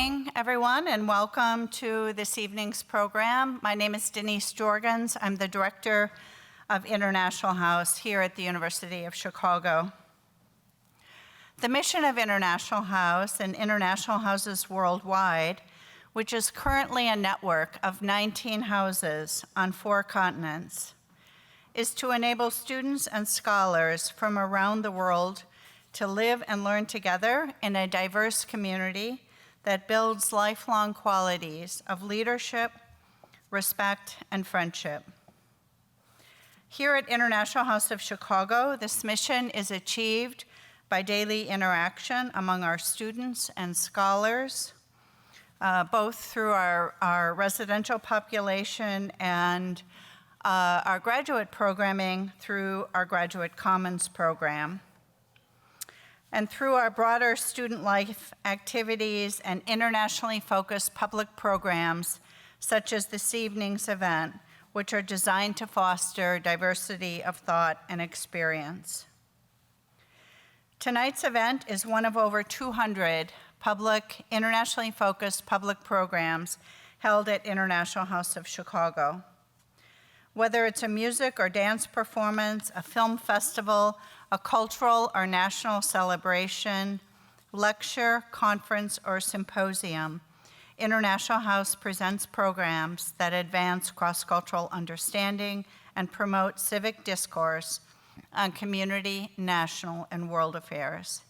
morning, everyone, and welcome to this evening's program. My name is Denise Jorgens. I'm the Director of International House here at the University of Chicago. The mission of International House and International Houses worldwide, which is currently a network of 19 houses on 4 continents, is to enable students and scholars from around the world to live and learn together in a diverse community that builds lifelong qualities of leadership, respect, and friendship. Here at International House of Chicago, this mission is achieved by daily interaction among our students and scholars, both through our residential population and our graduate programming through our Graduate Commons program, and through our broader student life activities and internationally focused public programs, such as this evening's event, which are designed to foster diversity of thought and experience. Tonight's event is one of over 200 public, internationally focused public programs held at International House of Chicago. Whether it's a music or dance performance, a film festival, a cultural or national celebration, lecture, conference, or symposium, International House presents programs that advance cross-cultural understanding and promote civic discourse on community, national, and world affairs.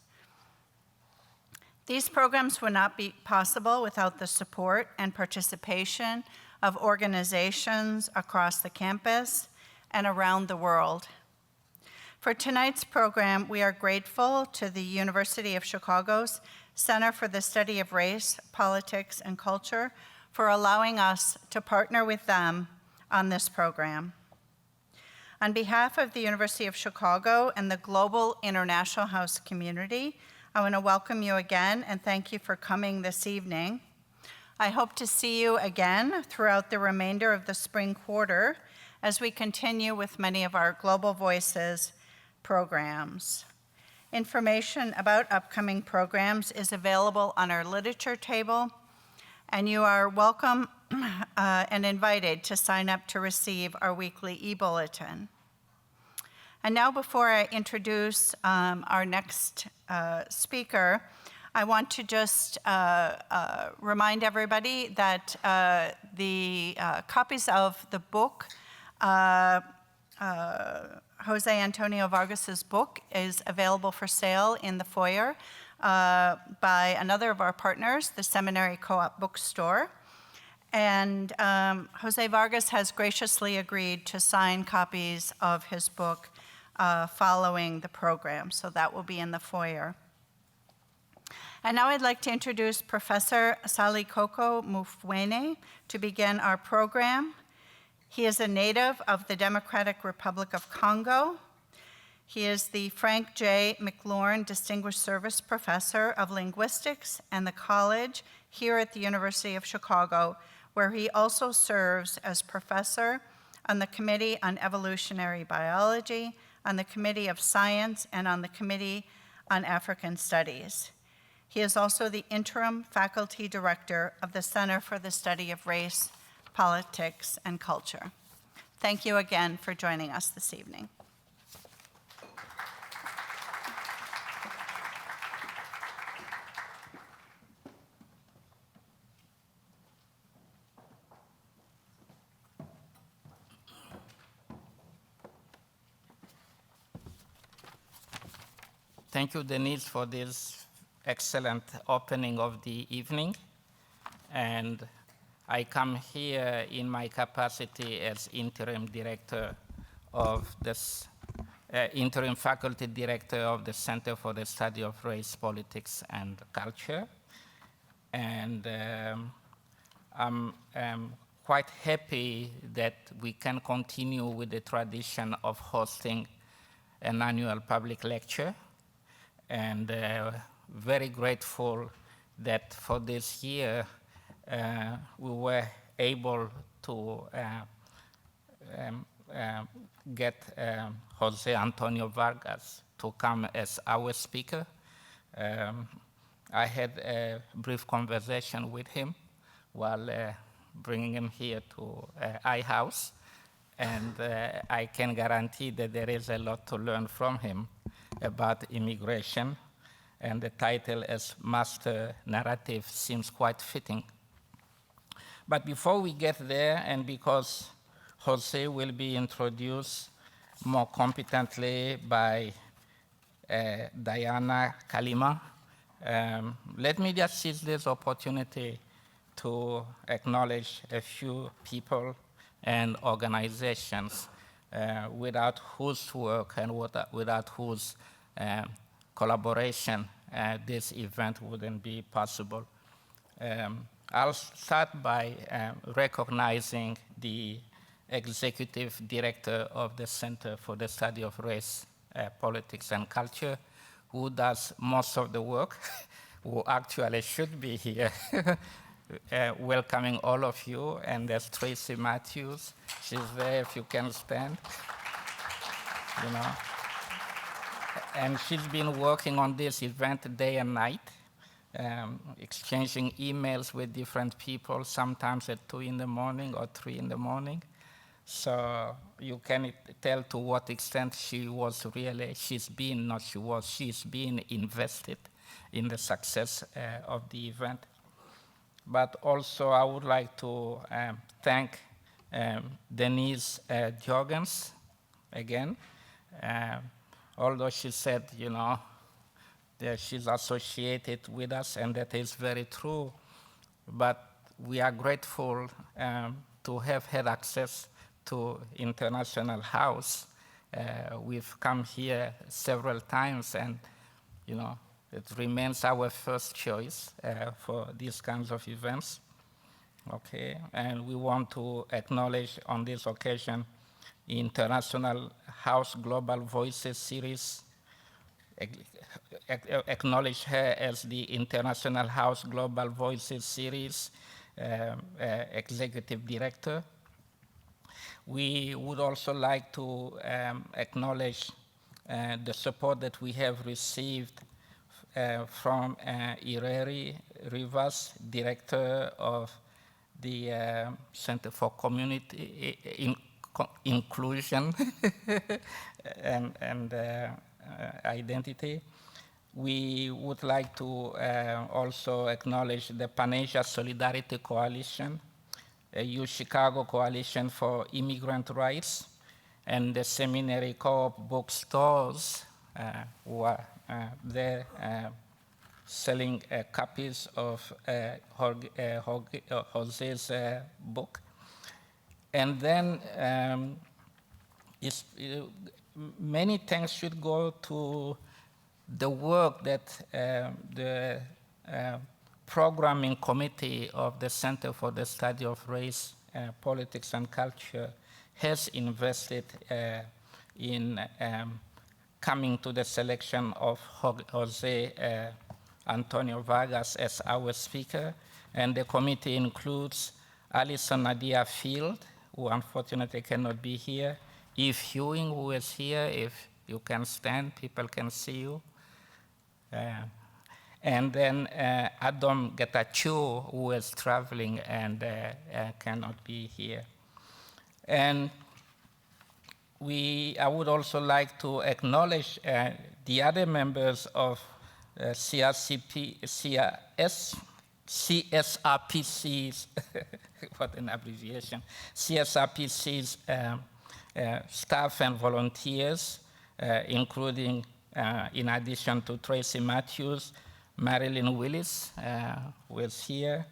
These programs would not be possible without the support and participation of organizations across the campus and around the world. For tonight's program, we are grateful to the University of Chicago's Center for the Study of Race, Politics, and Culture for allowing us to partner with them on this program. On behalf of the University of Chicago and the global International House community, I want to welcome you again and thank you for coming this evening. I hope to see you again throughout the remainder of the spring quarter as we continue with many of our Global Voices programs. Information about upcoming programs is available on our literature table, and you are welcome and invited to sign up to receive our weekly e-bulletin. And now, before I introduce our next speaker, I want to just remind everybody that the copies of the book, Jose Antonio Vargas's book, is available for sale in the foyer by another of our partners, the Seminary Co-op Bookstore. And Jose Vargas has graciously agreed to sign copies of his book following the program, so that will be in the foyer. And now I'd like to introduce Professor Salikoko Mufwene to begin our program. He is a native of the Democratic Republic of Congo. He is the Frank J. McLaurin Distinguished Service Professor of Linguistics and the College here at the University of Chicago, where he also serves as professor on the Committee on Evolutionary Biology, on the Committee of Science, and on the Committee on African Studies. He is also the interim faculty director of the Center for the Study of Race, Politics, and Culture. Thank you again for joining us this evening. Thank you, Denise, for this excellent opening of the evening. And I come here in my capacity as interim director of this, interim faculty director of the Center for the Study of Race, Politics, and Culture. And I'm quite happy that we can continue with the tradition of hosting an annual public lecture. And very grateful that for this year, we were able to get Jose Antonio Vargas to come as our speaker. I had a brief conversation with him while bringing him here to iHouse, and I can guarantee that there is a lot to learn from him about immigration, and the title as Master Narrative seems quite fitting. But before we get there, and because Jose will be introduced more competently by Diana Kalima, let me just seize this opportunity to acknowledge a few people and organizations without whose work and without whose collaboration this event wouldn't be possible. I'll start by recognizing the executive director of the Center for the Study of Race, Politics, and Culture, who does most of the work, who actually should be here, welcoming all of you. And there's Tracy Matthews. She's there if you can stand. You know. And she's been working on this event day and night, exchanging emails with different people, sometimes at 2 in the morning or 3 in the morning. So you can tell to what extent she's been invested in the success of the event. But also I would like to thank Denise Jorgens again. Although she said, you know, that she's associated with us, and that is very true, but we are grateful to have had access to International House. We've come here several times, and you know, it remains our first choice for these kinds of events. Okay, and we want to acknowledge on this occasion International House Global Voices series, acknowledge her as the International House Global Voices series executive director. We would also like to acknowledge the support that we have received from Ireri Rivas, director of the Center for Community Inclusion and Identity. We would like to also acknowledge the Pan-Asia Solidarity Coalition, a Chicago Coalition for Immigrant Rights, and the Seminary Co-op bookstores who are there selling copies of Jose's book. And then many thanks should go to the work that the programming committee of the Center for the Study of Race, Politics, and Culture has invested in coming to the selection of Jose Antonio Vargas as our speaker. And the committee includes Alison Nadia Field, who unfortunately cannot be here, Eve Hewing, who is here. If you can stand, people can see you. And then Adam Getachew, who is traveling and cannot be here. And I would also like to acknowledge the other members of CSRPC's, what an abbreviation, CSRPC's staff and volunteers, including, in addition to Tracy Matthews, Marilyn Willis, who is here,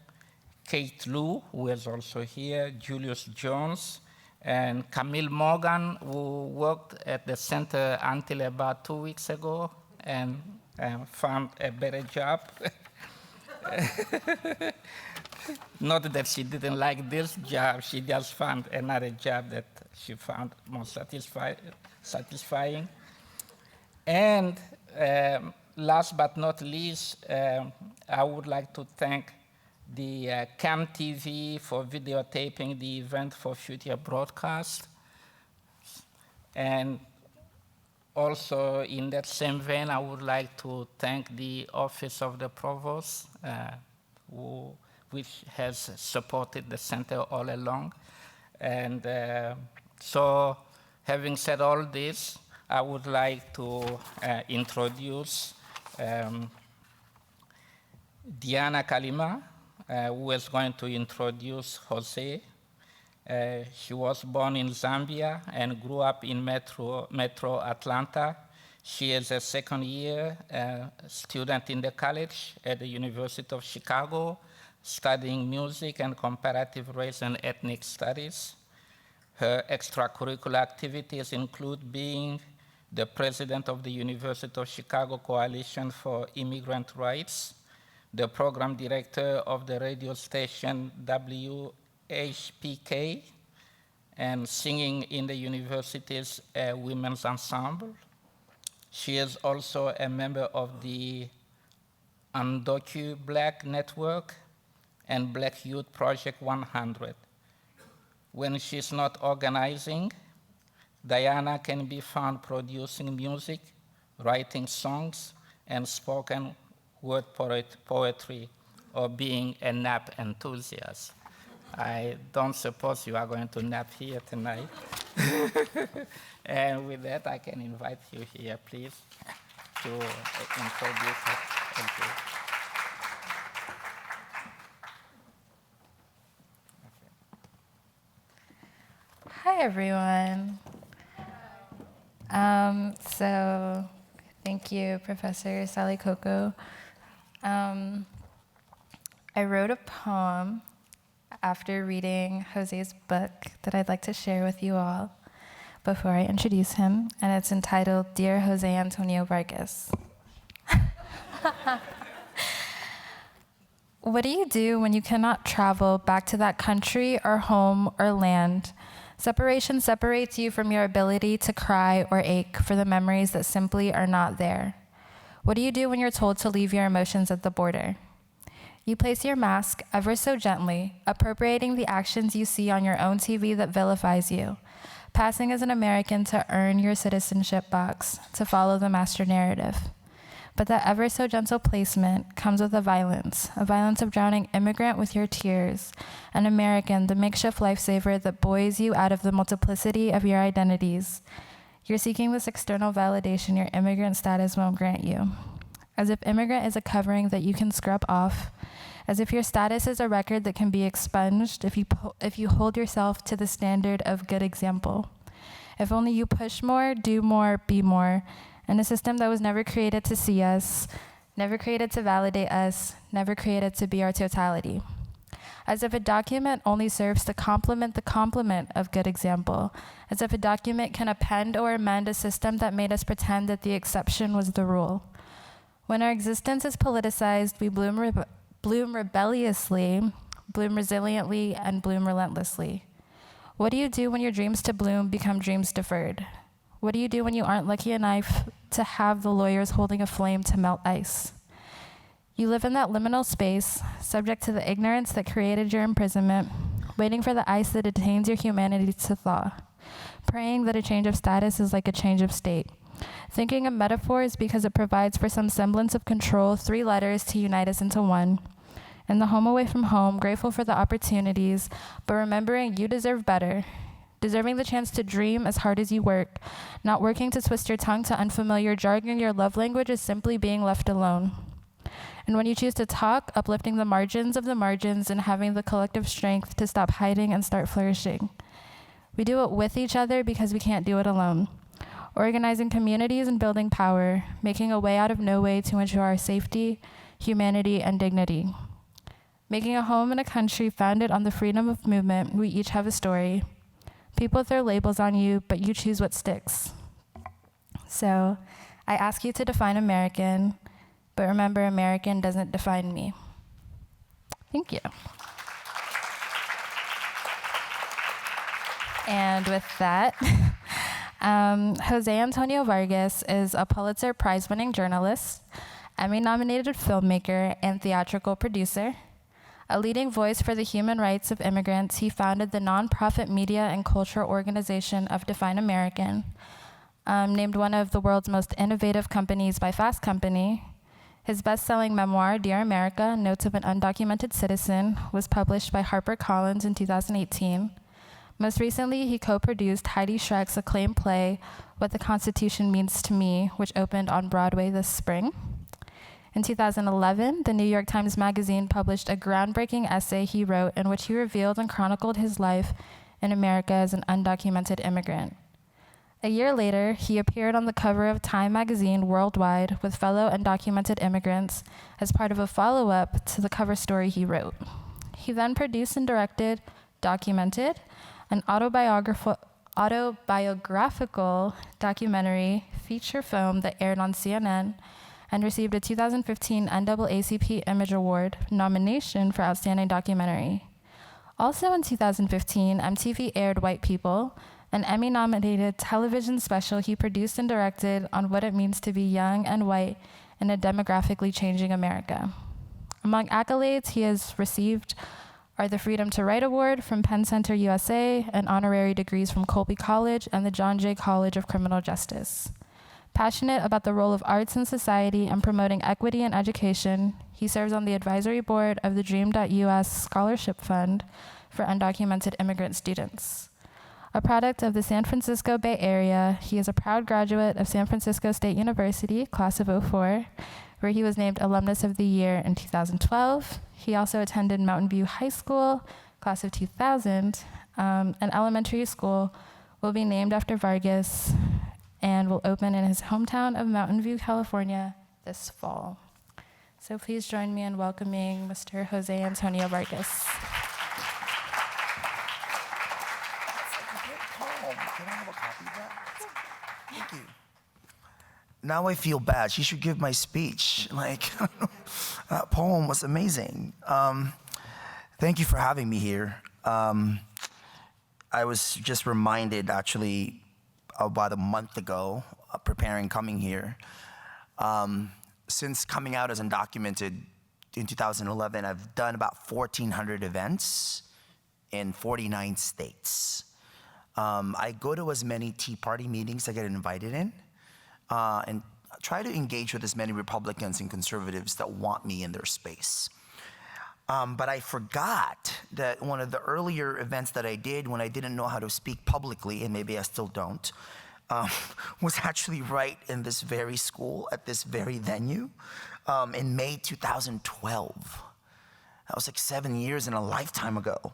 Kate Liu, who is also here, Julius Jones, and Camille Morgan, who worked at the center until about 2 weeks ago and found a better job. Not that she didn't like this job, she just found another job that she found more satisfying. And last but not least, I would like to thank the CAM TV for videotaping the event for future broadcast. And Also, in that same vein, I would like to thank the Office of the Provost, which has supported the center all along. And so, having said all this, I would like to introduce Diana Kalima, who is going to introduce Jose. She was born in Zambia and grew up in Metro Atlanta. She is a second-year student in the college at the University of Chicago, studying music and comparative race and ethnic studies. Her extracurricular activities include being the president of the University of Chicago Coalition for Immigrant Rights, the program director of the radio station WHPK, and singing in the university's women's ensemble. She is also a member of the Undocumented Black Network and Black Youth Project 100. When she's not organizing, Diana can be found producing music, writing songs, and spoken word poetry, or being a nap enthusiast. I don't suppose you are going to nap here tonight. And with that, I can invite you here, please, to introduce her. Thank you. Hi, everyone. So thank you, Professor Sally Coco. I wrote a poem after reading Jose's book that I'd like to share with you all before I introduce him, and it's entitled Dear Jose Antonio Vargas. What do you do when you cannot travel back to that country or home or land? Separation separates you from your ability to cry or ache for the memories that simply are not there. What do you do when you're told to leave your emotions at the border? You place your mask ever so gently, appropriating the actions you see on your own TV that vilifies you, passing as an American to earn your citizenship box, to follow the master narrative. But that ever so gentle placement comes with a violence of drowning immigrant with your tears, an American, the makeshift lifesaver that buoys you out of the multiplicity of your identities. You're seeking this external validation your immigrant status won't grant you. As if immigrant is a covering that you can scrub off, as if your status is a record that can be expunged if you hold yourself to the standard of good example. If only you push more, do more, be more, in a system that was never created to see us, never created to validate us, never created to be our totality. As if a document only serves to complement the complement of good example, as if a document can append or amend a system that made us pretend that the exception was the rule. When our existence is politicized, we bloom rebelliously, bloom resiliently, and bloom relentlessly. What do you do when your dreams to bloom become dreams deferred? What do you do when you aren't lucky enough to have the lawyers holding a flame to melt ice? You live in that liminal space, subject to the ignorance that created your imprisonment, waiting for the ice that detains your humanity to thaw, praying that a change of status is like a change of state, thinking of metaphors because it provides for some semblance of control 3 letters to unite us into one. In the home away from home, grateful for the opportunities, but remembering you deserve better, deserving the chance to dream as hard as you work, not working to twist your tongue to unfamiliar jargon. Your love language is simply being left alone. And when you choose to talk, uplifting the margins of the margins and having the collective strength to stop hiding and start flourishing. We do it with each other because we can't do it alone. Organizing communities and building power, making a way out of no way to ensure our safety, humanity, and dignity. Making a home in a country founded on the freedom of movement, we each have a story. People throw labels on you, but you choose what sticks. So I ask you to define American, but remember, American doesn't define me. Thank you. And with that, Jose Antonio Vargas is a Pulitzer Prize-winning journalist, Emmy-nominated filmmaker, and theatrical producer. A leading voice for the human rights of immigrants, he founded the nonprofit media and cultural organization of Define American, named one of the world's most innovative companies by Fast Company. His best-selling memoir, Dear America, Notes of an Undocumented Citizen, was published by HarperCollins in 2018. Most recently, he co-produced Heidi Schreck's acclaimed play, What the Constitution Means to Me, which opened on Broadway this spring. In 2011, the New York Times Magazine published a groundbreaking essay he wrote in which he revealed and chronicled his life in America as an undocumented immigrant. A year later, he appeared on the cover of Time magazine worldwide with fellow undocumented immigrants as part of a follow-up to the cover story he wrote. He then produced and directed Documented, an autobiographical documentary feature film that aired on CNN and received a 2015 NAACP Image Award nomination for Outstanding Documentary. Also in 2015, MTV aired White People, an Emmy-nominated television special he produced and directed on what it means to be young and white in a demographically changing America. Among accolades he has received are the Freedom to Write Award from Penn Center USA and honorary degrees from Colby College and the John Jay College of Criminal Justice. Passionate about the role of arts in society and promoting equity in education, he serves on the advisory board of the Dream.US Scholarship Fund for undocumented immigrant students. A product of the San Francisco Bay Area, he is a proud graduate of San Francisco State University, class of '04, where he was named Alumnus of the Year in 2012. He also attended Mountain View High School, class of 2000. An elementary school will be named after Vargas and will open in his hometown of Mountain View, California this fall. So please join me in welcoming Mr. Jose Antonio Vargas. Can I have a copy of that? Thank you. Now I feel bad. She should give my speech. That poem was amazing. Thank you for having me here. I was just reminded, actually, about a month ago, coming here. Since coming out as undocumented in 2011, I've done about 1,400 events in 49 states. I go to as many Tea Party meetings I get invited in, and try to engage with as many Republicans and conservatives that want me in their space. But I forgot that one of the earlier events that I did when I didn't know how to speak publicly, and maybe I still don't, was actually right in this very school, at this very venue, in May 2012. That was like 7 years and a lifetime ago.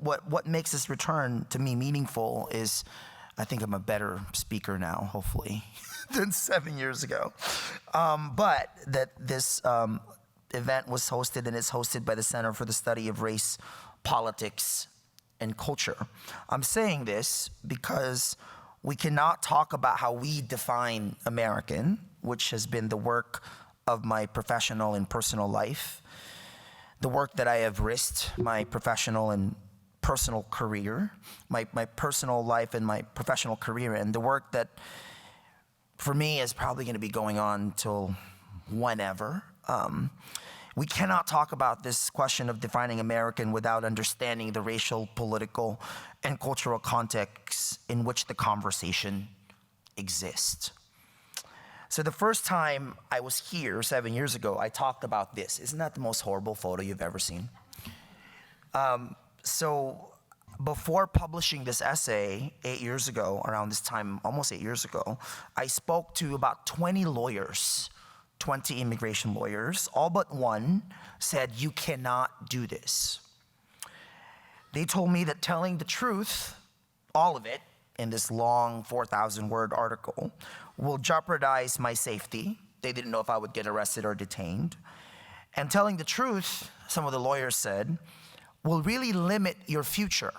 What makes this return to me meaningful is I think I'm a better speaker now, hopefully, than 7 years ago. But that this event was hosted and is hosted by the Center for the Study of Race, Politics, and Culture. I'm saying this because we cannot talk about how we define American, which has been the work of my professional and personal life, the work that I have risked, my professional and personal career, my personal life and my professional career, and the work that for me is probably going to be going on till whenever. We cannot talk about this question of defining American without understanding the racial, political, and cultural context in which the conversation exists. So the first time I was here 7 years ago, I talked about this. Isn't that the most horrible photo you've ever seen? So before publishing this essay 8 years ago, around this time, almost 8 years ago, I spoke to about 20 lawyers, 20 immigration lawyers. All but one said, "You cannot do this." They told me that telling the truth, all of it, in this long 4,000-word article, will jeopardize my safety. They didn't know if I would get arrested or detained. And telling the truth, some of the lawyers said, will really limit your future.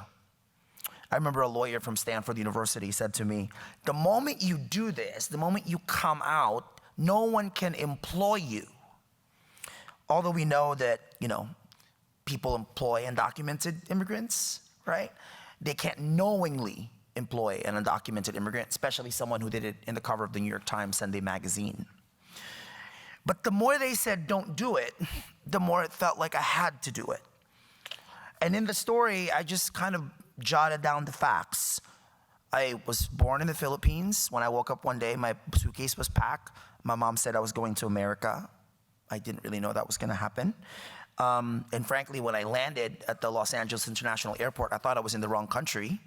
I remember a lawyer from Stanford University said to me, the moment you do this, the moment you come out, no one can employ you. Although we know that, people employ undocumented immigrants, right? They can't knowingly employ an undocumented immigrant, especially someone who did it in the cover of the New York Times Sunday magazine. But the more they said don't do it, the more it felt like I had to do it. And in the story, I just kind of jotted down the facts. I was born in the Philippines. When I woke up one day, my suitcase was packed. My mom said I was going to America. I didn't really know that was gonna happen. And frankly, when I landed at the Los Angeles International Airport, I thought I was in the wrong country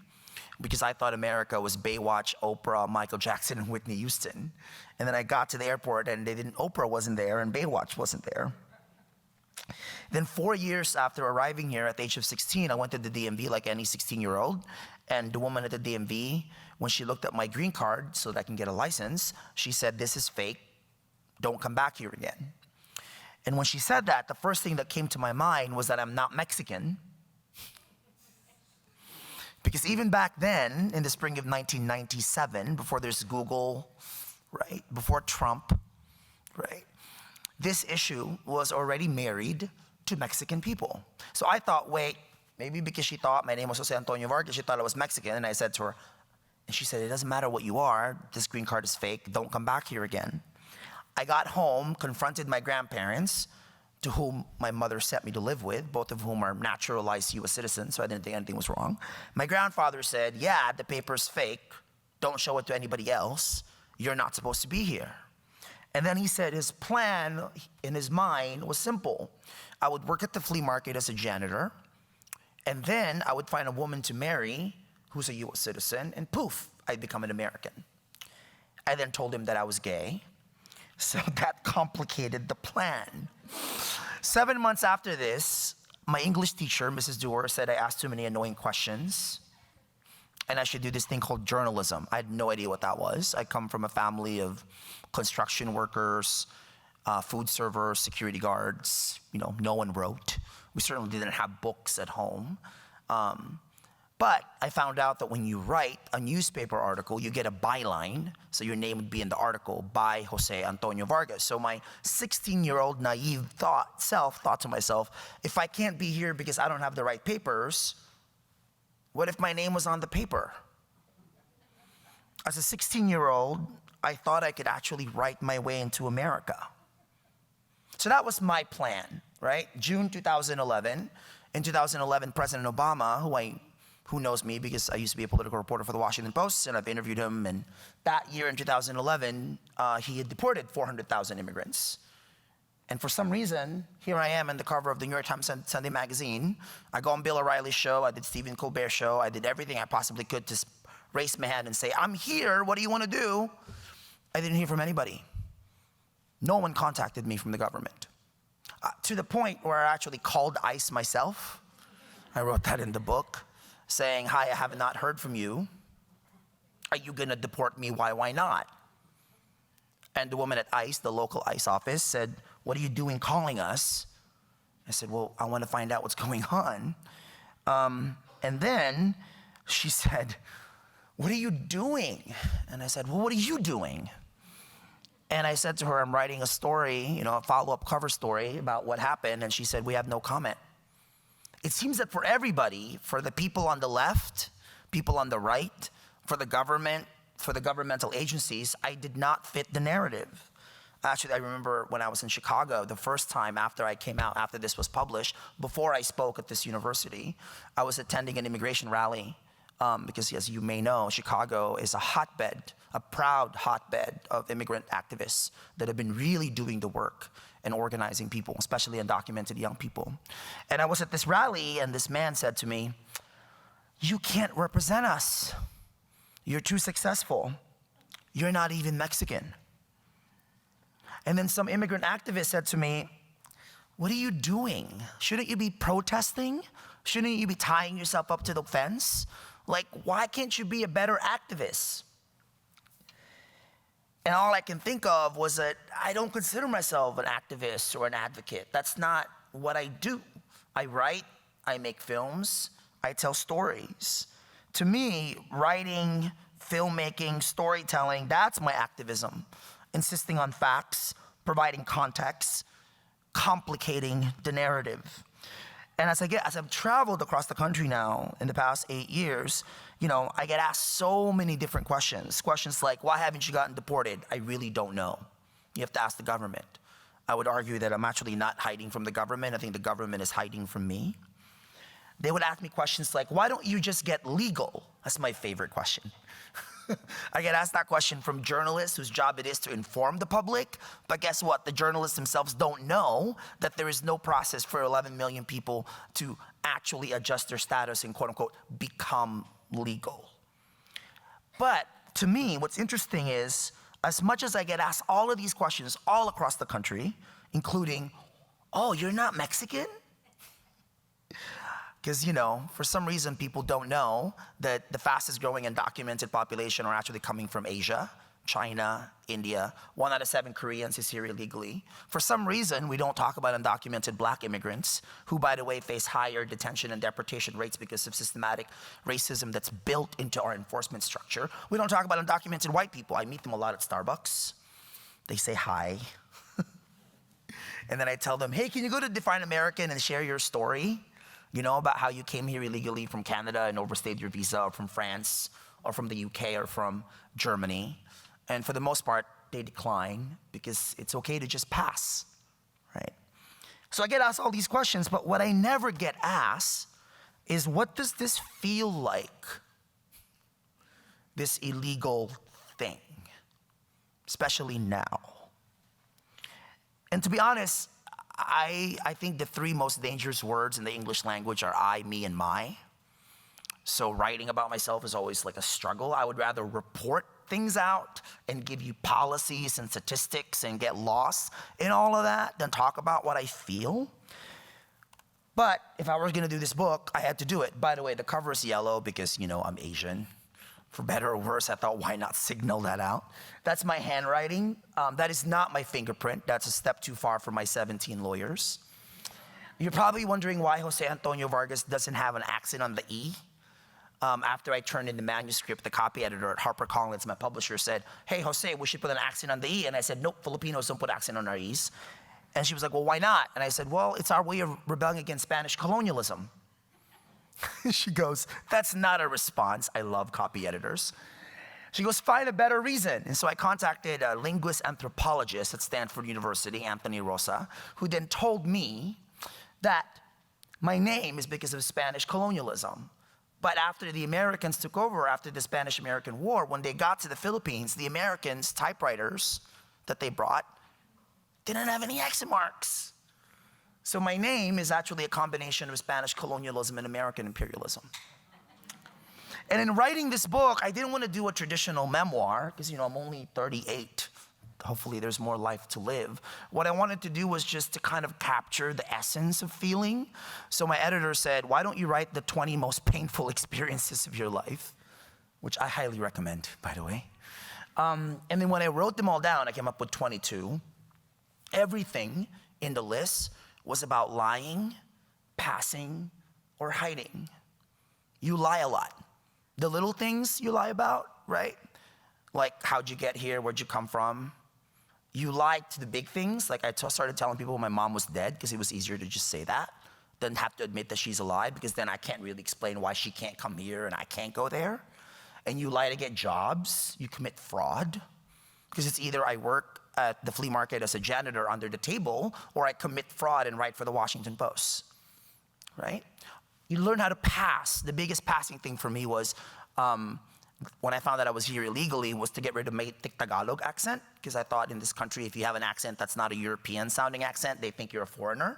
because I thought America was Baywatch, Oprah, Michael Jackson, and Whitney Houston. And then I got to the airport and Oprah wasn't there and Baywatch wasn't there. Then 4 years after arriving here at the age of 16, I went to the DMV like any 16-year-old. And the woman at the DMV, when she looked at my green card so that I can get a license, she said, "This is fake. Don't come back here again." And when she said that, the first thing that came to my mind was that I'm not Mexican. Because even back then, in the spring of 1997, before there's Google, right, before Trump, right, this issue was already married to Mexican people. So I thought, wait, maybe because she thought my name was Jose Antonio Vargas, she thought I was Mexican, and I said to her, and she said, "It doesn't matter what you are, this green card is fake, don't come back here again." I got home, confronted my grandparents, to whom my mother sent me to live with, both of whom are naturalized US citizens, so I didn't think anything was wrong. My grandfather said, "Yeah, the paper's fake. Don't show it to anybody else. You're not supposed to be here." And then he said his plan in his mind was simple. I would work at the flea market as a janitor, and then I would find a woman to marry who's a US citizen, and poof, I'd become an American. I then told him that I was gay. So that complicated the plan. 7 months after this, my English teacher, Mrs. Dewar, said I asked too many annoying questions and I should do this thing called journalism. I had no idea what that was. I come from a family of construction workers, food servers, security guards. You know, no one wrote. We certainly didn't have books at home. But I found out that when you write a newspaper article, you get a byline, so your name would be in the article, by Jose Antonio Vargas. So my 16-year-old naive self thought to myself, if I can't be here because I don't have the right papers, what if my name was on the paper? As a 16-year-old, I thought I could actually write my way into America. So that was my plan, right? June 2011. In 2011, President Obama, who knows me because I used to be a political reporter for the Washington Post, and I've interviewed him, and that year in 2011, he had deported 400,000 immigrants. And for some reason, here I am on the cover of the New York Times Sunday magazine. I go on Bill O'Reilly's show, I did Stephen Colbert's show, I did everything I possibly could to raise my hand and say, "I'm here, what do you want to do?" I didn't hear from anybody. No one contacted me from the government. To the point where I actually called ICE myself. I wrote that in the book, saying, "Hi, I have not heard from you. Are you gonna deport me? Why not?" And the woman at ICE, the local ICE office, said, "What are you doing calling us?" I said, "Well, I want to find out what's going on." And then she said, "What are you doing?" And I said, "Well, what are you doing?" And I said to her, "I'm writing a story, a follow-up cover story about what happened." And she said, "We have no comment." It seems that for everybody, for the people on the left, people on the right, for the government, for the governmental agencies, I did not fit the narrative. Actually, I remember when I was in Chicago, the first time after I came out, after this was published, before I spoke at this university, I was attending an immigration rally because, as you may know, Chicago is a hotbed, a proud hotbed of immigrant activists that have been really doing the work and organizing people, especially undocumented young people. And I was at this rally, and this man said to me, "You can't represent us. You're too successful. You're not even Mexican." And then some immigrant activist said to me, "What are you doing? Shouldn't you be protesting? Shouldn't you be tying yourself up to the fence? Like, why can't you be a better activist?" And all I can think of was that I don't consider myself an activist or an advocate. That's not what I do. I write, I make films, I tell stories. To me, writing, filmmaking, storytelling, that's my activism. Insisting on facts, providing context, complicating the narrative. And as I've traveled across the country now in the past 8 years, I get asked so many different questions. Questions like, "Why haven't you gotten deported?" I really don't know. You have to ask the government. I would argue that I'm actually not hiding from the government. I think the government is hiding from me. they would ask me questions like, why don't you just get legal? That's my favorite question. I get asked that question from journalists whose job it is to inform the public, but guess what? The journalists themselves don't know that there is no process for 11 million people to actually adjust their status and quote unquote become legal. But to me, what's interesting is, as much as I get asked all of these questions all across the country, including, oh, you're not Mexican? Because, for some reason, people don't know that the fastest growing undocumented population are actually coming from Asia, China, India. 1 out of 7 Koreans is here illegally. For some reason, we don't talk about undocumented black immigrants, who, by the way, face higher detention and deportation rates because of systematic racism that's built into our enforcement structure. We don't talk about undocumented white people. I meet them a lot at Starbucks. They say hi. And then I tell them, hey, can you go to Define American and share your story? About how you came here illegally from Canada and overstayed your visa, or from France, or from the UK, or from Germany. And for the most part, they decline because it's okay to just pass, right? So I get asked all these questions, but what I never get asked is, what does this feel like, this illegal thing, especially now? And to be honest, I think the 3 most dangerous words in the English language are I, me, and my. So writing about myself is always like a struggle. I would rather report things out and give you policies and statistics and get lost in all of that than talk about what I feel. But if I was gonna do this book, I had to do it. By the way, the cover is yellow because, I'm Asian. For better or worse, I thought, why not signal that out? That's my handwriting. That is not my fingerprint. That's a step too far for my 17 lawyers. You're probably wondering why Jose Antonio Vargas doesn't have an accent on the E. After I turned in the manuscript, the copy editor at HarperCollins, my publisher, said, hey, Jose, we should put an accent on the E. And I said, nope, Filipinos don't put accent on our E's. And she was like, well, why not? And I said, well, it's our way of rebelling against Spanish colonialism. She goes, that's not a response. I love copy editors. She goes, find a better reason. And so I contacted a linguist anthropologist at Stanford University, Anthony Rosa, who then told me that my name is because of Spanish colonialism. But after the Americans took over, after the Spanish-American War, when they got to the Philippines, the Americans' typewriters that they brought didn't have any accent marks. So my name is actually a combination of Spanish colonialism and American imperialism. And in writing this book, I didn't want to do a traditional memoir because, I'm only 38. Hopefully there's more life to live. What I wanted to do was just to kind of capture the essence of feeling. So my editor said, why don't you write the 20 most painful experiences of your life? Which I highly recommend, by the way. And then when I wrote them all down, I came up with 22. Everything in the list was about lying, passing, or hiding. You lie a lot. The little things you lie about, right? Like, how'd you get here? Where'd you come from? You lie to the big things. Like, I started telling people my mom was dead because it was easier to just say that than have to admit that she's alive, because then I can't really explain why she can't come here and I can't go there. And you lie to get jobs. You commit fraud because it's either I work at the flea market as a janitor under the table, or I commit fraud and write for the Washington Post, right? You learn how to pass. The biggest passing thing for me was when I found that I was here illegally, was to get rid of my Tagalog accent, because I thought in this country, if you have an accent that's not a European sounding accent, they think you're a foreigner.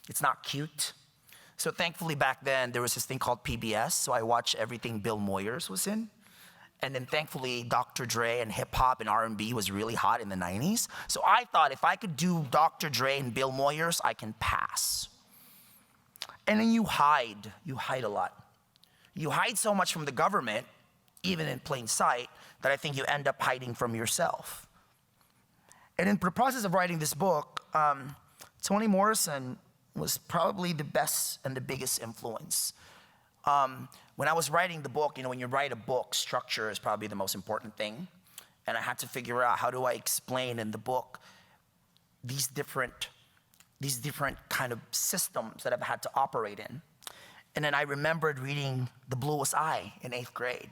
It's not cute. So thankfully back then, there was this thing called PBS, so I watched everything Bill Moyers was in. And then thankfully, Dr. Dre and hip hop and R&B was really hot in the 90s. So I thought if I could do Dr. Dre and Bill Moyers, I can pass. And then you hide a lot. You hide so much from the government, even in plain sight, that I think you end up hiding from yourself. And in the process of writing this book, Toni Morrison was probably the best and the biggest influence. When I was writing the book, when you write a book, structure is probably the most important thing. And I had to figure out, how do I explain in the book these different kind of systems that I've had to operate in. And then I remembered reading The Bluest Eye in 8th grade.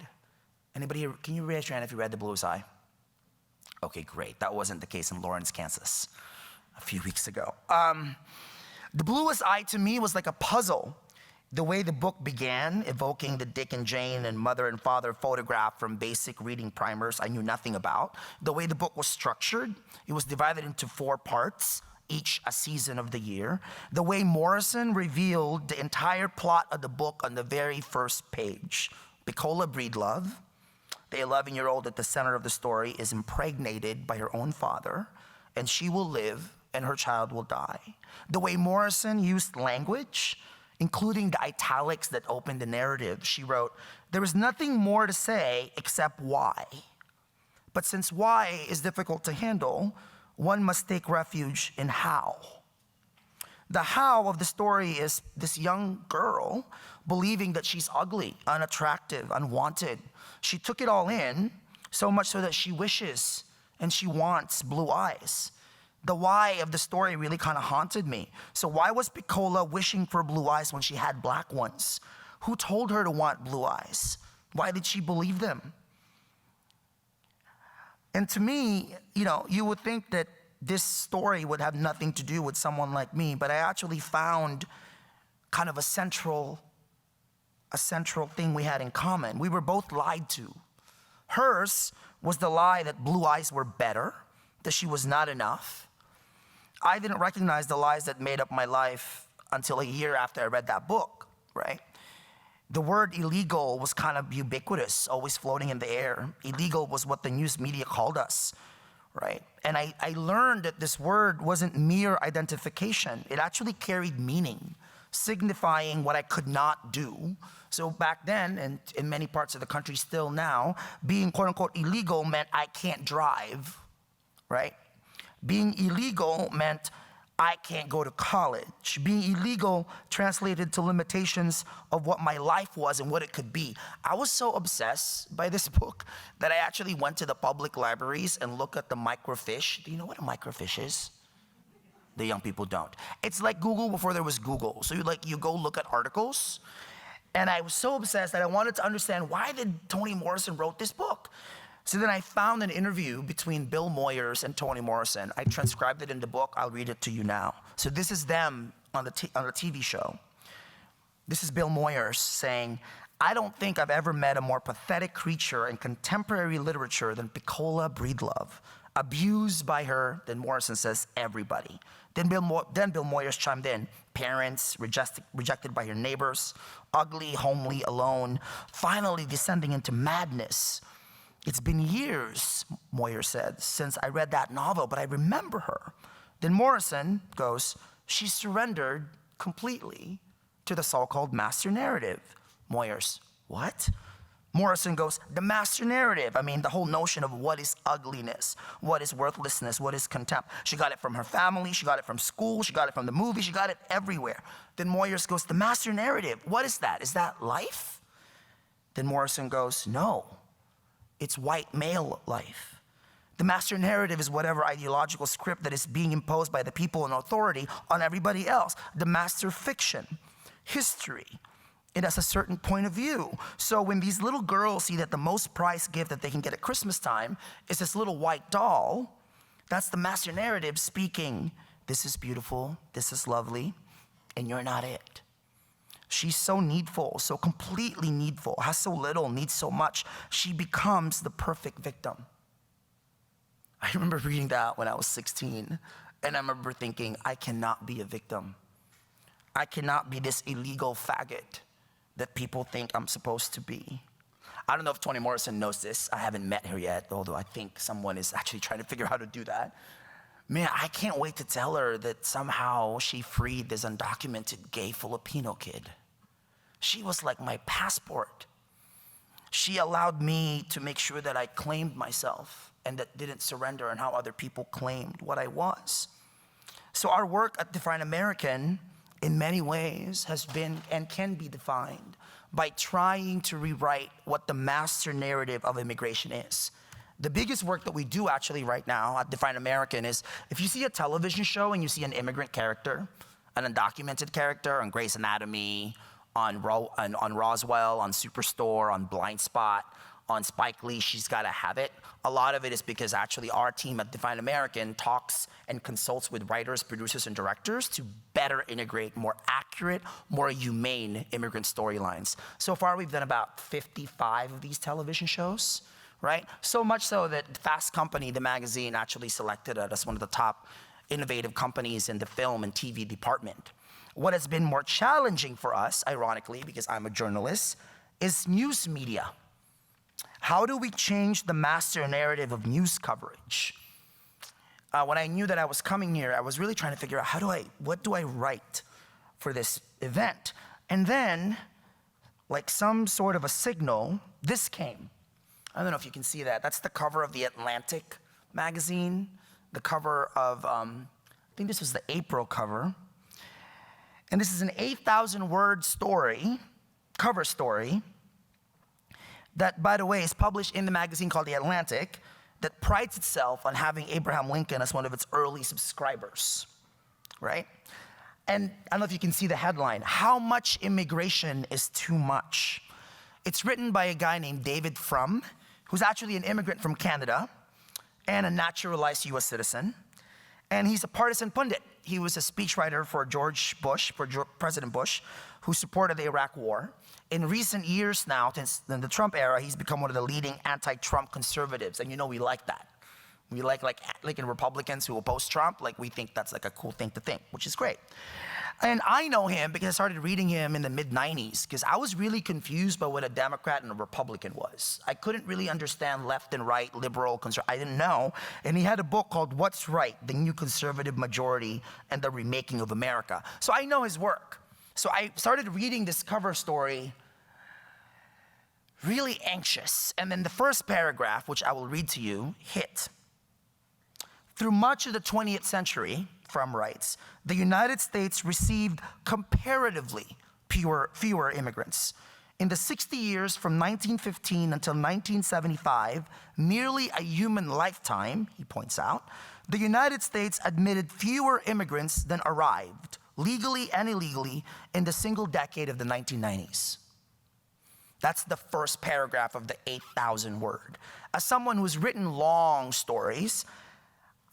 Anybody here, can you raise your hand if you read The Bluest Eye? Okay, great. That wasn't the case in Lawrence, Kansas a few weeks ago. The Bluest Eye to me was like a puzzle. The way the book began, evoking the Dick and Jane and mother and father photograph from basic reading primers I knew nothing about. The way the book was structured, it was divided into 4 parts, each a season of the year. The way Morrison revealed the entire plot of the book on the very first page. Pecola Breedlove, the 11-year-old at the center of the story, is impregnated by her own father, and she will live and her child will die. The way Morrison used language, including the italics that opened the narrative, she wrote, "There is nothing more to say except why. But since why is difficult to handle, one must take refuge in how." The how of the story is this young girl believing that she's ugly, unattractive, unwanted. She took it all in, so much so that she wishes and she wants blue eyes. The why of the story really kind of haunted me. So why was Pecola wishing for blue eyes when she had black ones? Who told her to want blue eyes? Why did she believe them? And to me, you would think that this story would have nothing to do with someone like me, but I actually found kind of a central thing we had in common. We were both lied to. Hers was the lie that blue eyes were better, that she was not enough. I didn't recognize the lies that made up my life until a year after I read that book, right? The word illegal was kind of ubiquitous, always floating in the air. Illegal was what the news media called us, right? And I learned that this word wasn't mere identification. It actually carried meaning, signifying what I could not do. So back then, and in many parts of the country still now, being quote unquote illegal meant I can't drive, right? Being illegal meant I can't go to college. Being illegal translated to limitations of what my life was and what it could be. I was so obsessed by this book that I actually went to the public libraries and looked at the microfiche. Do you know what a microfiche is? The young people don't. It's like Google before there was Google. So you go look at articles. And I was so obsessed that I wanted to understand, why did Toni Morrison wrote this book? So then I found an interview between Bill Moyers and Toni Morrison. I transcribed it in the book. I'll read it to you now. So this is them on the TV show. This is Bill Moyers saying, "I don't think I've ever met a more pathetic creature in contemporary literature than Pecola Breedlove. Abused by her," then Morrison says, "everybody." Then Bill Moyers chimed in, "Parents, rejected by her neighbors, ugly, homely, alone, finally descending into madness. It's been years," Moyer said, "since I read that novel, but I remember her." Then Morrison goes, "She surrendered completely to the so-called master narrative." Moyers, "What?" Morrison goes, "The master narrative. I mean, the whole notion of what is ugliness, what is worthlessness, what is contempt. She got it from her family, she got it from school, she got it from the movie, she got it everywhere." Then Moyers goes, "The master narrative, what is that? Is that life?" Then Morrison goes, "No. It's white male life. The master narrative is whatever ideological script that is being imposed by the people in authority on everybody else. The master fiction, history, it has a certain point of view. So when these little girls see that the most prized gift that they can get at Christmas time is this little white doll, that's the master narrative speaking, this is beautiful, this is lovely, and you're not it. She's so needful, so completely needful, has so little, needs so much. She becomes the perfect victim." I remember reading that when I was 16, and I remember thinking, I cannot be a victim. I cannot be this illegal faggot that people think I'm supposed to be. I don't know if Toni Morrison knows this. I haven't met her yet, although I think someone is actually trying to figure out how to do that. Man, I can't wait to tell her that somehow she freed this undocumented gay Filipino kid. She was like my passport. She allowed me to make sure that I claimed myself and that didn't surrender on how other people claimed what I was. So our work at Define American, in many ways, has been and can be defined by trying to rewrite what the master narrative of immigration is. The biggest work that we do actually right now at Define American is, if you see a television show and you see an immigrant character, an undocumented character on Grey's Anatomy, on Roswell, on Superstore, on Blind Spot, on Spike Lee, She's Gotta Have It. A lot of it is because actually our team at Define American talks and consults with writers, producers, and directors to better integrate more accurate, more humane immigrant storylines. So far, we've done about 55 of these television shows, right? So much so that Fast Company, the magazine, actually selected it as one of the top innovative companies in the film and TV department. What has been more challenging for us, ironically, because I'm a journalist, is news media. How do we change the master narrative of news coverage? When I knew that I was coming here, I was really trying to figure out what do I write for this event? And then, like some sort of a signal, this came. I don't know if you can see that. That's the cover of the Atlantic magazine, the cover of, I think this was the April cover. And this is an 8,000-word story, cover story, that, by the way, is published in the magazine called The Atlantic, that prides itself on having Abraham Lincoln as one of its early subscribers, right? And I don't know if you can see the headline, How Much Immigration is Too Much? It's written by a guy named David Frum, who's actually an immigrant from Canada and a naturalized US citizen. And he's a partisan pundit. He was a speechwriter for President Bush, who supported the Iraq War. In recent years now, since the Trump era, he's become one of the leading anti-Trump conservatives. And we like that. We like in Republicans who oppose Trump, we think that's like a cool thing to think, which is great. And I know him because I started reading him in the mid-90s, because I was really confused by what a Democrat and a Republican was. I couldn't really understand left and right, liberal, conservative. I didn't know. And he had a book called What's Right? The New Conservative Majority and the Remaking of America. So I know his work. So I started reading this cover story really anxious. And then the first paragraph, which I will read to you, hit. Through much of the 20th century, Frum writes, the United States received comparatively fewer immigrants. In the 60 years from 1915 until 1975, nearly a human lifetime, he points out, the United States admitted fewer immigrants than arrived, legally and illegally, in the single decade of the 1990s. That's the first paragraph of the 8,000 word. As someone who's written long stories,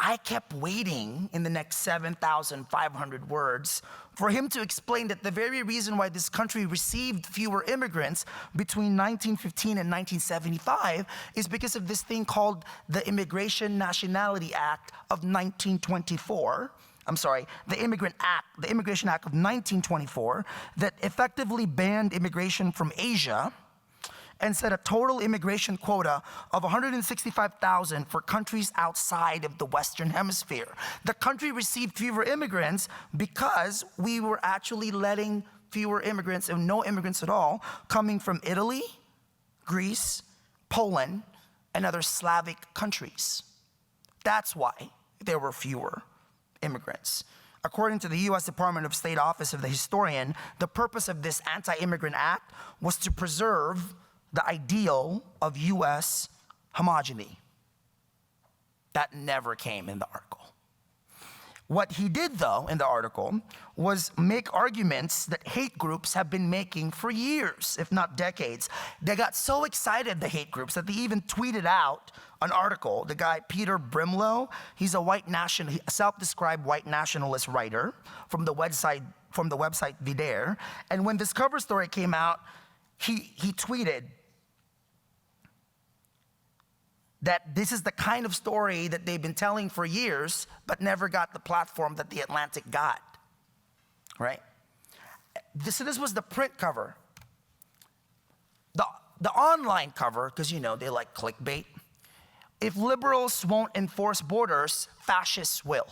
I kept waiting in the next 7,500 words for him to explain that the very reason why this country received fewer immigrants between 1915 and 1975 is because of this thing called the Immigration Nationality Act of 1924. The Immigration Act of 1924 that effectively banned immigration from Asia and set a total immigration quota of 165,000 for countries outside of the Western Hemisphere. The country received fewer immigrants because we were actually letting fewer immigrants, and no immigrants at all, coming from Italy, Greece, Poland, and other Slavic countries. That's why there were fewer immigrants. According to the U.S. Department of State Office of the Historian, the purpose of this anti-immigrant act was to preserve the ideal of U.S. homogeny. That never came in the article. What he did, though, in the article was make arguments that hate groups have been making for years, if not decades. They got so excited, the hate groups, that they even tweeted out an article. The guy, Peter Brimlow, he's a self-described white nationalist writer from the website Videre. And when this cover story came out, he tweeted that this is the kind of story that they've been telling for years, but never got the platform that The Atlantic got, right? This was the print cover. The online cover, because they like clickbait. If liberals won't enforce borders, fascists will.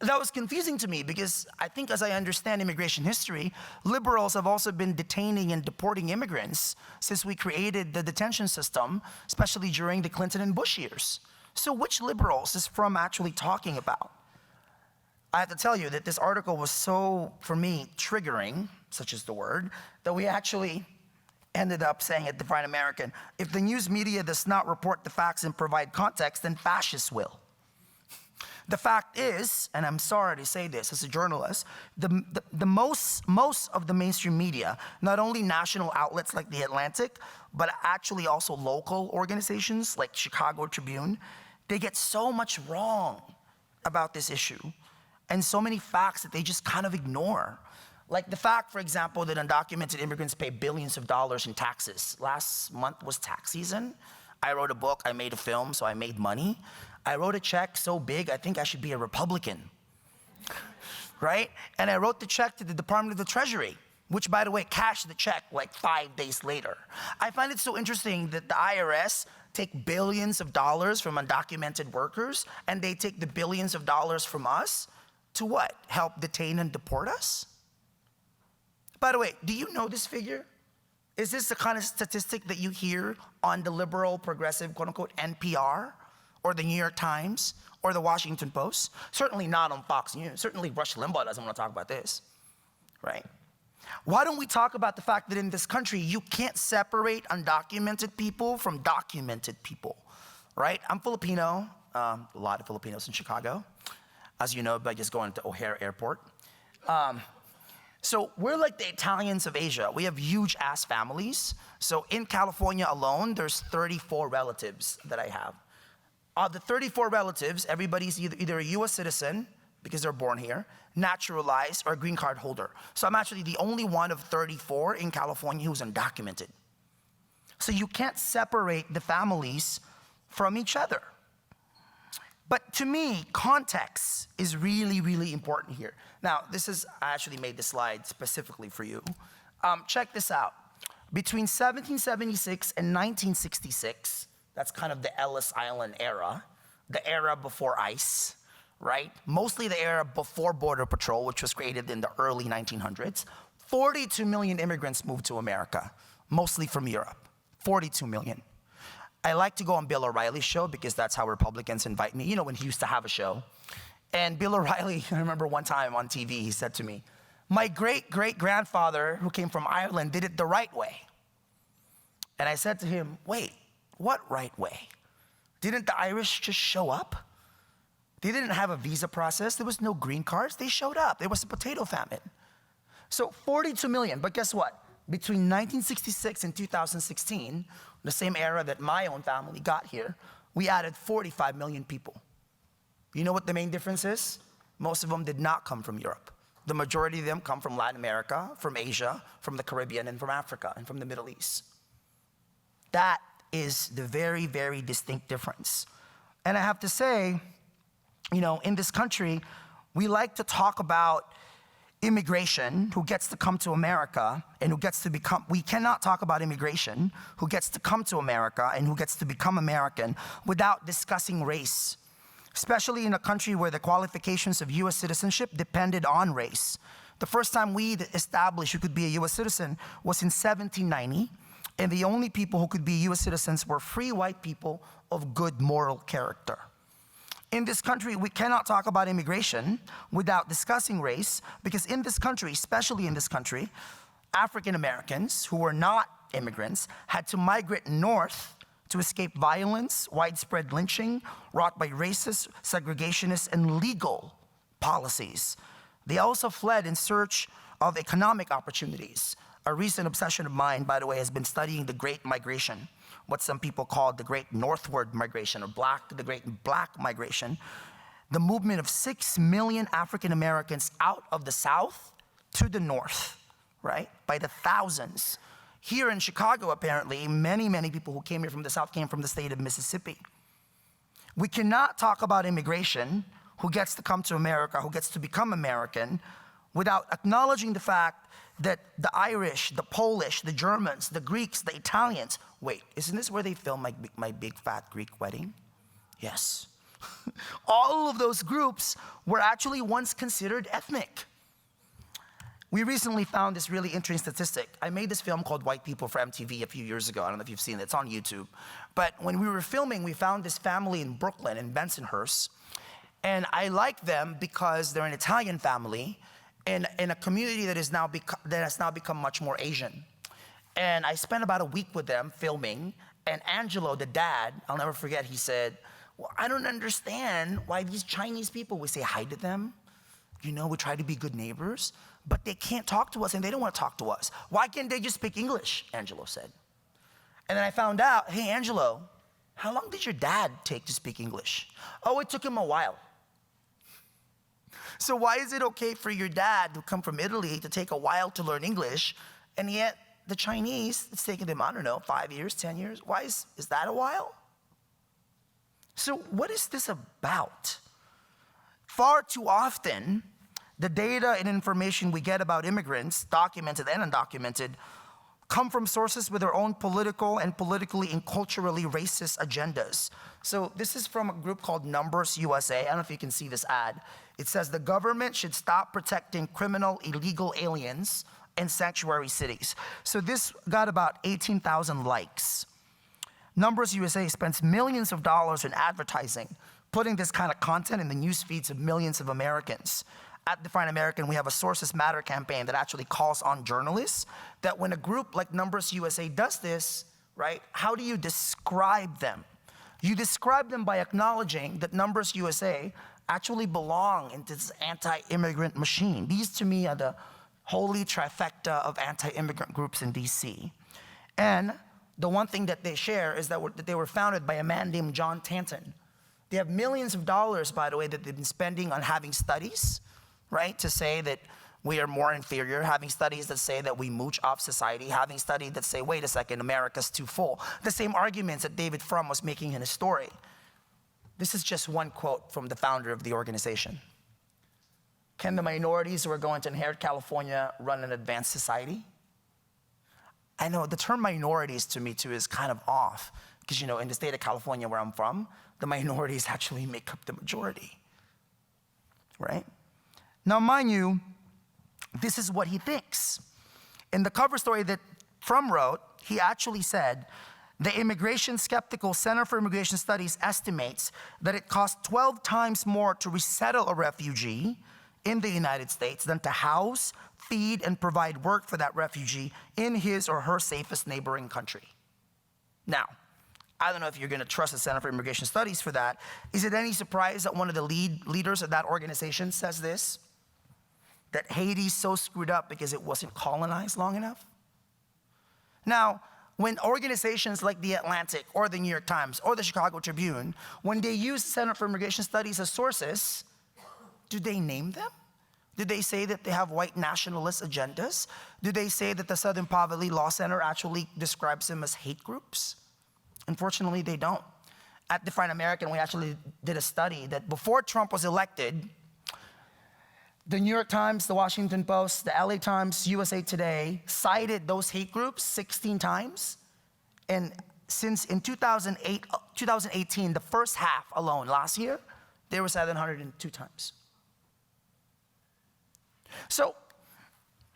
That was confusing to me because I think, as I understand immigration history, liberals have also been detaining and deporting immigrants since we created the detention system, especially during the Clinton and Bush years. So which liberals is Frum actually talking about? I have to tell you that this article was so, for me, triggering, such is the word, that we actually ended up saying at Define American, if the news media does not report the facts and provide context, then fascists will. The fact is, and I'm sorry to say this as a journalist, most of the mainstream media, not only national outlets like The Atlantic, but actually also local organizations like Chicago Tribune, they get so much wrong about this issue and so many facts that they just kind of ignore. Like the fact, for example, that undocumented immigrants pay billions of dollars in taxes. Last month was tax season. I wrote a book, I made a film, so I made money. I wrote a check so big, I think I should be a Republican, right? And I wrote the check to the Department of the Treasury, which, by the way, cashed the check like 5 days later. I find it so interesting that the IRS take billions of dollars from undocumented workers, and they take the billions of dollars from us to what? Help detain and deport us? By the way, do you know this figure? Is this the kind of statistic that you hear on the liberal, progressive, quote unquote, NPR, or the New York Times, or the Washington Post? Certainly not on Fox News. Certainly Rush Limbaugh doesn't want to talk about this, right? Why don't we talk about the fact that in this country, you can't separate undocumented people from documented people, right? I'm Filipino, a lot of Filipinos in Chicago, as you know, by just going to O'Hare Airport. So we're like the Italians of Asia. We have huge ass families. So in California alone, there's 34 relatives that I have. Of the 34 relatives, everybody's either a US citizen, because they're born here, naturalized, or a green card holder. So I'm actually the only one of 34 in California who's undocumented. So you can't separate the families from each other. But to me, context is really, really important here. Now, I actually made this slide specifically for you. Check this out. Between 1776 and 1966, that's kind of the Ellis Island era, the era before ICE, right? Mostly the era before Border Patrol, which was created in the early 1900s. 42 million immigrants moved to America, mostly from Europe. 42 million. I like to go on Bill O'Reilly's show because that's how Republicans invite me. You know, when he used to have a show. And Bill O'Reilly, I remember one time on TV, he said to me, my great-great-grandfather who came from Ireland did it the right way. And I said to him, wait, what right way? Didn't the Irish just show up? They didn't have a visa process. There was no green cards. They showed up. There was a potato famine. So 42 million, but guess what? Between 1966 and 2016, the same era that my own family got here, we added 45 million people. You know what the main difference is? Most of them did not come from Europe. The majority of them come from Latin America, from Asia, from the Caribbean, and from Africa, and from the Middle East. That is the very, very distinct difference. And I have to say, you know, in this country, we like to talk about immigration, who gets to come to America and who gets to become, we cannot talk about immigration, who gets to come to America and who gets to become American without discussing race, especially in a country where the qualifications of US citizenship depended on race. The first time we established who could be a US citizen was in 1790, and the only people who could be US citizens were free white people of good moral character. In this country, we cannot talk about immigration without discussing race, because in this country, especially in this country, African Americans who were not immigrants had to migrate north to escape violence, widespread lynching wrought by racist, segregationist, and legal policies. They also fled in search of economic opportunities. A recent obsession of mine, by the way, has been studying the Great Migration, what some people call the Great Northward Migration, or the Great Black Migration, the movement of 6 million African Americans out of the South to the North, right? By the thousands. Here in Chicago, apparently, many, many people who came here from the South came from the state of Mississippi. We cannot talk about immigration, who gets to come to America, who gets to become American, without acknowledging the fact that the Irish, the Polish, the Germans, the Greeks, the Italians, wait, isn't this where they filmed my big fat Greek wedding? Yes. All of those groups were actually once considered ethnic. We recently found this really interesting statistic. I made this film called White People for MTV a few years ago. I don't know if you've seen it, it's on YouTube. But when we were filming, we found this family in Brooklyn, in Bensonhurst. And I like them because they're an Italian family in a community that has now become much more Asian. And I spent about a week with them filming, and Angelo, the dad, I'll never forget, he said, well, I don't understand why these Chinese people, we say hi to them, you know, we try to be good neighbors, but they can't talk to us and they don't want to talk to us. Why can't they just speak English, Angelo said. And then I found out, hey, Angelo, how long did your dad take to speak English? Oh, it took him a while. So why is it okay for your dad to come from Italy to take a while to learn English, and yet the Chinese, it's taken them, I don't know, 5 years, 10 years? Why is that a while? So what is this about? Far too often, the data and information we get about immigrants, documented and undocumented, come from sources with their own political and politically and culturally racist agendas. So this is from a group called Numbers USA. I don't know if you can see this ad. It says the government should stop protecting criminal illegal aliens in sanctuary cities. So this got about 18,000 likes. Numbers USA spends millions of dollars in advertising, putting this kind of content in the news feeds of millions of Americans. At Define American, we have a Sources Matter campaign that actually calls on journalists that when a group like Numbers USA does this, right, how do you describe them? You describe them by acknowledging that Numbers USA actually belong into this anti-immigrant machine. These, to me, are the holy trifecta of anti-immigrant groups in DC. And the one thing that they share is that they were founded by a man named John Tanton. They have millions of dollars, by the way, that they've been spending on having studies, right, to say that we are more inferior, having studies that say that we mooch off society, having studies that say, wait a second, America's too full. The same arguments that David Frum was making in his story. This is just one quote from the founder of the organization. Can the minorities who are going to inherit California run an advanced society? I know the term minorities to me too is kind of off, because you know, in the state of California where I'm from, the minorities actually make up the majority, right? Now, mind you, this is what he thinks. In the cover story that Frum wrote, he actually said, the Immigration Skeptical Center for Immigration Studies estimates that it costs 12 times more to resettle a refugee in the United States than to house, feed, and provide work for that refugee in his or her safest neighboring country. Now, I don't know if you're going to trust the Center for Immigration Studies for that. Is it any surprise that one of the leaders of that organization says this? That Haiti's so screwed up because it wasn't colonized long enough? Now, when organizations like The Atlantic or the New York Times or the Chicago Tribune, when they use the Center for Immigration Studies as sources, do they name them? Do they say that they have white nationalist agendas? Do they say that the Southern Poverty Law Center actually describes them as hate groups? Unfortunately, they don't. At Define American, we actually did a study that before Trump was elected, the New York Times, the Washington Post, the LA Times, USA Today cited those hate groups 16 times. And since in 2018, the first half alone, last year, they were cited 102 times. So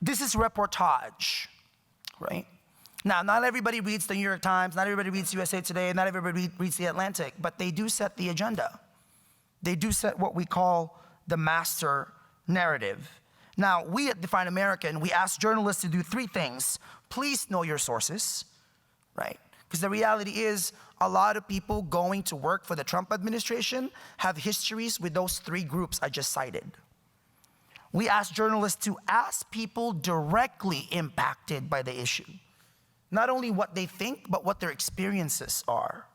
this is reportage, right? Now, not everybody reads the New York Times, not everybody reads USA Today, not everybody reads The Atlantic, but they do set the agenda. They do set what we call the master narrative. Now, we at Define American, we ask journalists to do three things. Please know your sources, right? Because the reality is a lot of people going to work for the Trump administration have histories with those three groups I just cited. We ask journalists to ask people directly impacted by the issue. Not only what they think, but what their experiences are.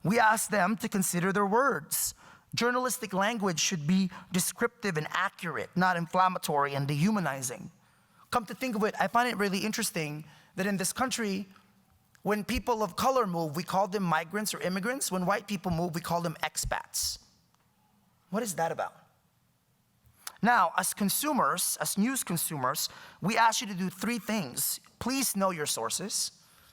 We ask them to consider their words. Journalistic language should be descriptive and accurate, not inflammatory and dehumanizing. Come to think of it, I find it really interesting that in this country, when people of color move, we call them migrants or immigrants. When white people move, we call them expats. What is that about? Now, as consumers, as news consumers, we ask you to do three things. Please know your sources.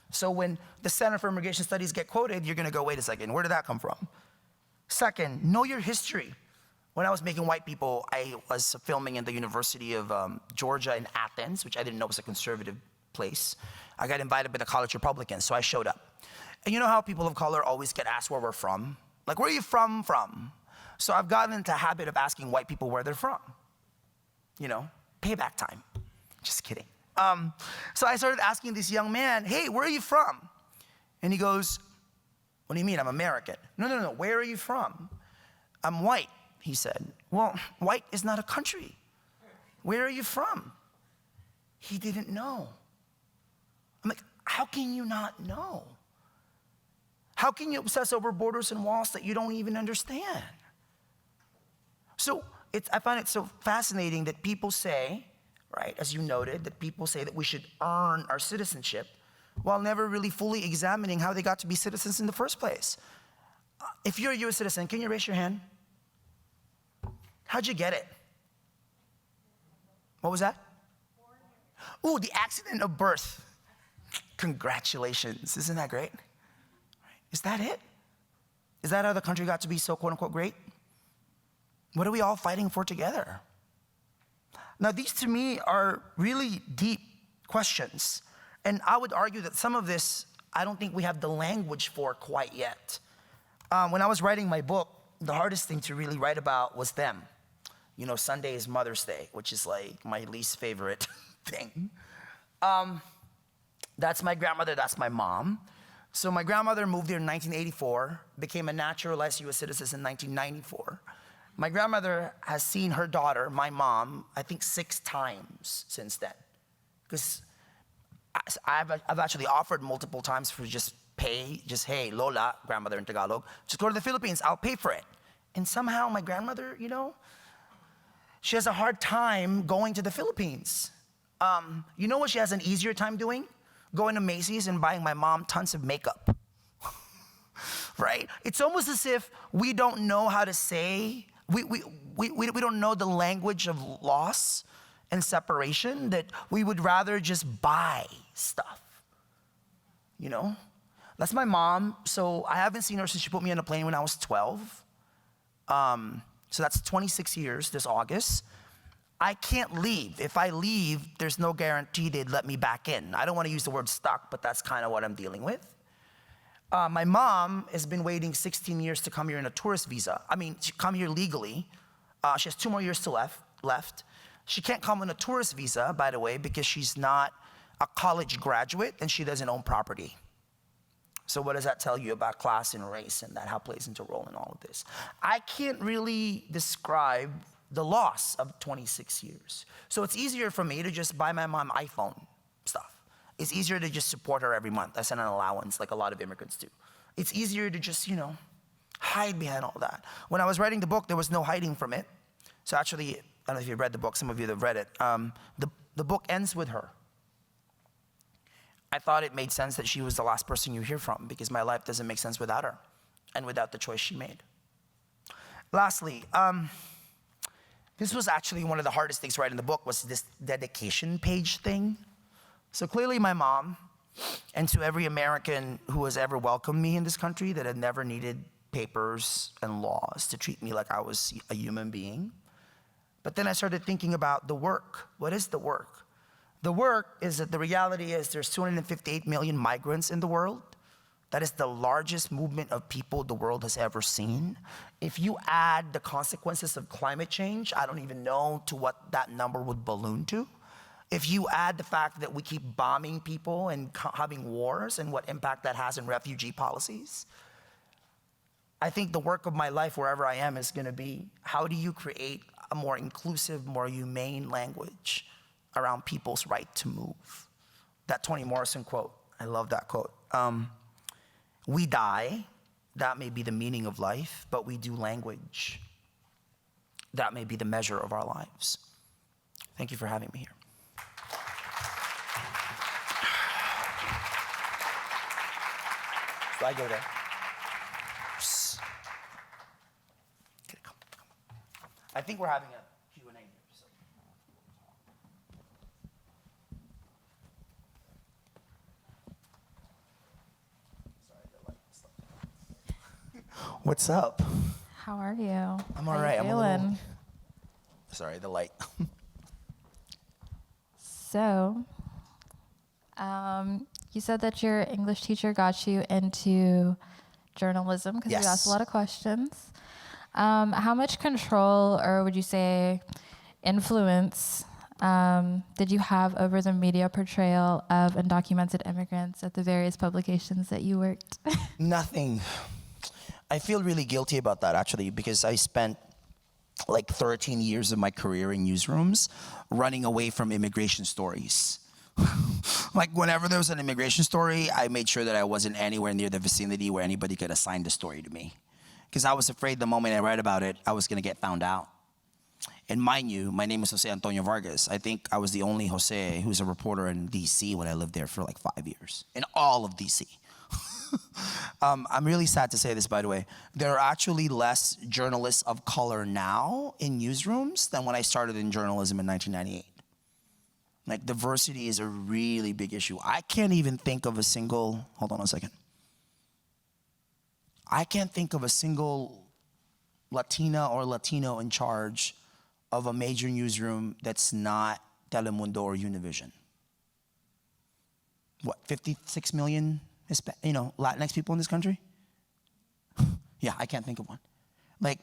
So when the Center for Immigration Studies get quoted, you're gonna go, wait a second, where did that come from? Second, know your history. When I was making white people, I was filming in the University of Georgia in Athens, which I didn't know was a conservative place. I got invited by the college Republicans, so I showed up. And you know how people of color always get asked where we're from? Like, where are you from? So I've gotten into the habit of asking white people where they're from. You know, payback time. Just kidding. So I started asking this young man, hey, where are you from? And he goes, What do you mean, I'm American? No, where are you from? I'm white, he said. Well, white is not a country. Where are you from? He didn't know. I'm like, how can you not know? How can you obsess over borders and walls that you don't even understand? So I find it so fascinating that people say, right, as you noted, that people say that we should earn our citizenship while never really fully examining how they got to be citizens in the first place. If you're a U.S. citizen, can you raise your hand? How'd you get it? What was that? Ooh, the accident of birth. Congratulations. Isn't that great? Is that it? Is that how the country got to be so quote unquote great? What are we all fighting for together? Now, these to me are really deep questions. And I would argue that some of this, I don't think we have the language for quite yet. When I was writing my book, the hardest thing to really write about was them. You know, Sunday is Mother's Day, which is like my least favorite thing. That's my grandmother, that's my mom. So my grandmother moved here in 1984, became a naturalized U.S. citizen in 1994. My grandmother has seen her daughter, my mom, I think 6 times since then. Because I've actually offered multiple times for hey, Lola, grandmother in Tagalog, just go to the Philippines, I'll pay for it. And somehow my grandmother, you know, she has a hard time going to the Philippines. You know what she has an easier time doing? Going to Macy's and buying my mom tons of makeup. Right? It's almost as if we don't know how to say, we don't know the language of loss and separation, that we would rather just buy stuff. You know? That's my mom. So I haven't seen her since she put me on a plane when I was 12. So that's 26 years this August. I can't leave. If I leave, there's no guarantee they'd let me back in. I don't want to use the word stuck, but that's kind of what I'm dealing with. My mom has been waiting 16 years to come here in a tourist visa. I mean, she come here legally. She has 2 more years to left. She can't come on a tourist visa, by the way, because she's not a college graduate and she doesn't own property. So what does that tell you about class and race and that how it plays into a role in all of this? I can't really describe the loss of 26 years. So it's easier for me to just buy my mom iPhone stuff. It's easier to just support her every month. I send an allowance like a lot of immigrants do. It's easier to just, you know, hide behind all that. When I was writing the book, there was no hiding from it. So actually, I don't know if you've read the book, some of you have read it. The book ends with her. I thought it made sense that she was the last person you hear from because my life doesn't make sense without her and without the choice she made. Lastly, this was actually one of the hardest things to write in the book was this dedication page thing. So clearly my mom, and to every American who has ever welcomed me in this country that had never needed papers and laws to treat me like I was a human being. But then I started thinking about the work. What is the work? The work is that the reality is there's 258 million migrants in the world. That is the largest movement of people the world has ever seen. If you add the consequences of climate change, I don't even know to what that number would balloon to. If you add the fact that we keep bombing people and having wars and what impact that has in refugee policies, I think the work of my life, wherever I am, is gonna be, how do you create a more inclusive, more humane language around people's right to move? That Toni Morrison quote, I love that quote. We die, that may be the meaning of life, but we do language. That may be the measure of our lives. Thank you for having me here. Do I go there? I think we're having a Q&A here. So. Sorry, the light stopped. What's up? How are you? I'm all right. How you feeling? Sorry, the light. So, you said that your English teacher got you into journalism because you asked a lot of questions. How much control, or would you say influence, did you have over the media portrayal of undocumented immigrants at the various publications that you worked? Nothing. I feel really guilty about that, actually, because I spent like 13 years of my career in newsrooms running away from immigration stories. Like whenever there was an immigration story, I made sure that I wasn't anywhere near the vicinity where anybody could assign the story to me. Because I was afraid the moment I read about it, I was gonna get found out. And mind you, my name is Jose Antonio Vargas. I think I was the only Jose who's a reporter in DC when I lived there for like 5 years, in all of DC. I'm really sad to say this, by the way. There are actually less journalists of color now in newsrooms than when I started in journalism in 1998. Like, diversity is a really big issue. I can't even think of a single, hold on a second. I can't think of a single Latina or Latino in charge of a major newsroom that's not Telemundo or Univision. What, 56 million Latinx people in this country? Yeah, I can't think of one. Like,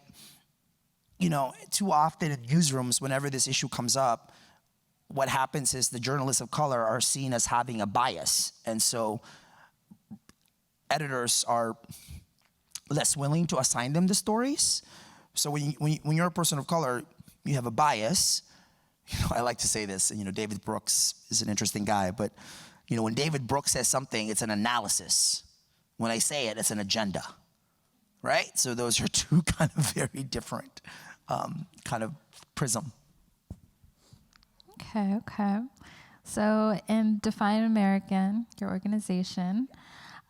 too often in newsrooms, whenever this issue comes up, what happens is the journalists of color are seen as having a bias. And so editors are less willing to assign them the stories. So when you're a person of color, you have a bias. I like to say this, David Brooks is an interesting guy, but when David Brooks says something, it's an analysis. When I say it, it's an agenda, right? So those are two kind of very different kind of prism. Okay. So in Define American, your organization,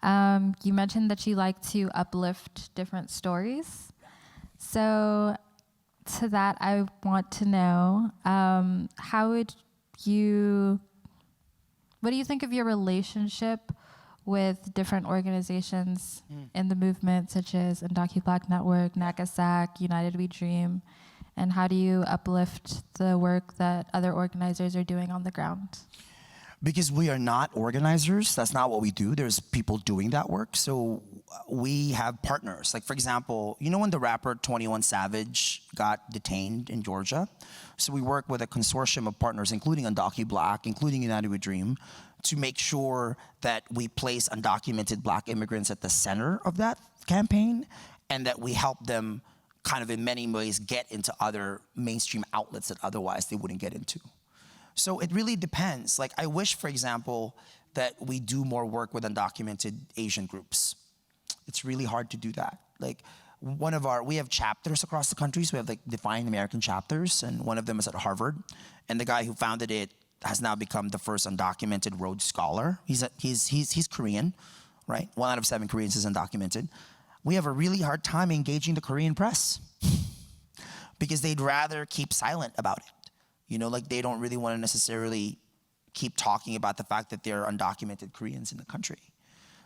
you mentioned that you like to uplift different stories. So to that, I want to know, what do you think of your relationship with different organizations in the movement, such as Undocumented Network, NACASAC, United We Dream, and how do you uplift the work that other organizers are doing on the ground? Because we are not organizers, that's not what we do. There's people doing that work. So we have partners. Like, for example, when the rapper 21 Savage got detained in Georgia? So we work with a consortium of partners, including Undocumented, including United We Dream, to make sure that we place undocumented Black immigrants at the center of that campaign, and that we help them kind of in many ways get into other mainstream outlets that otherwise they wouldn't get into. So it really depends. Like, I wish, for example, that we do more work with undocumented Asian groups. It's really hard to do that. Like, we have chapters across the country, so we have like Define American chapters, and one of them is at Harvard. And the guy who founded it has now become the first undocumented Rhodes Scholar. He's Korean, right? 1 out of 7 Koreans is undocumented. We have a really hard time engaging the Korean press because they'd rather keep silent about it. Like, they don't really want to necessarily keep talking about the fact that there are undocumented Koreans in the country.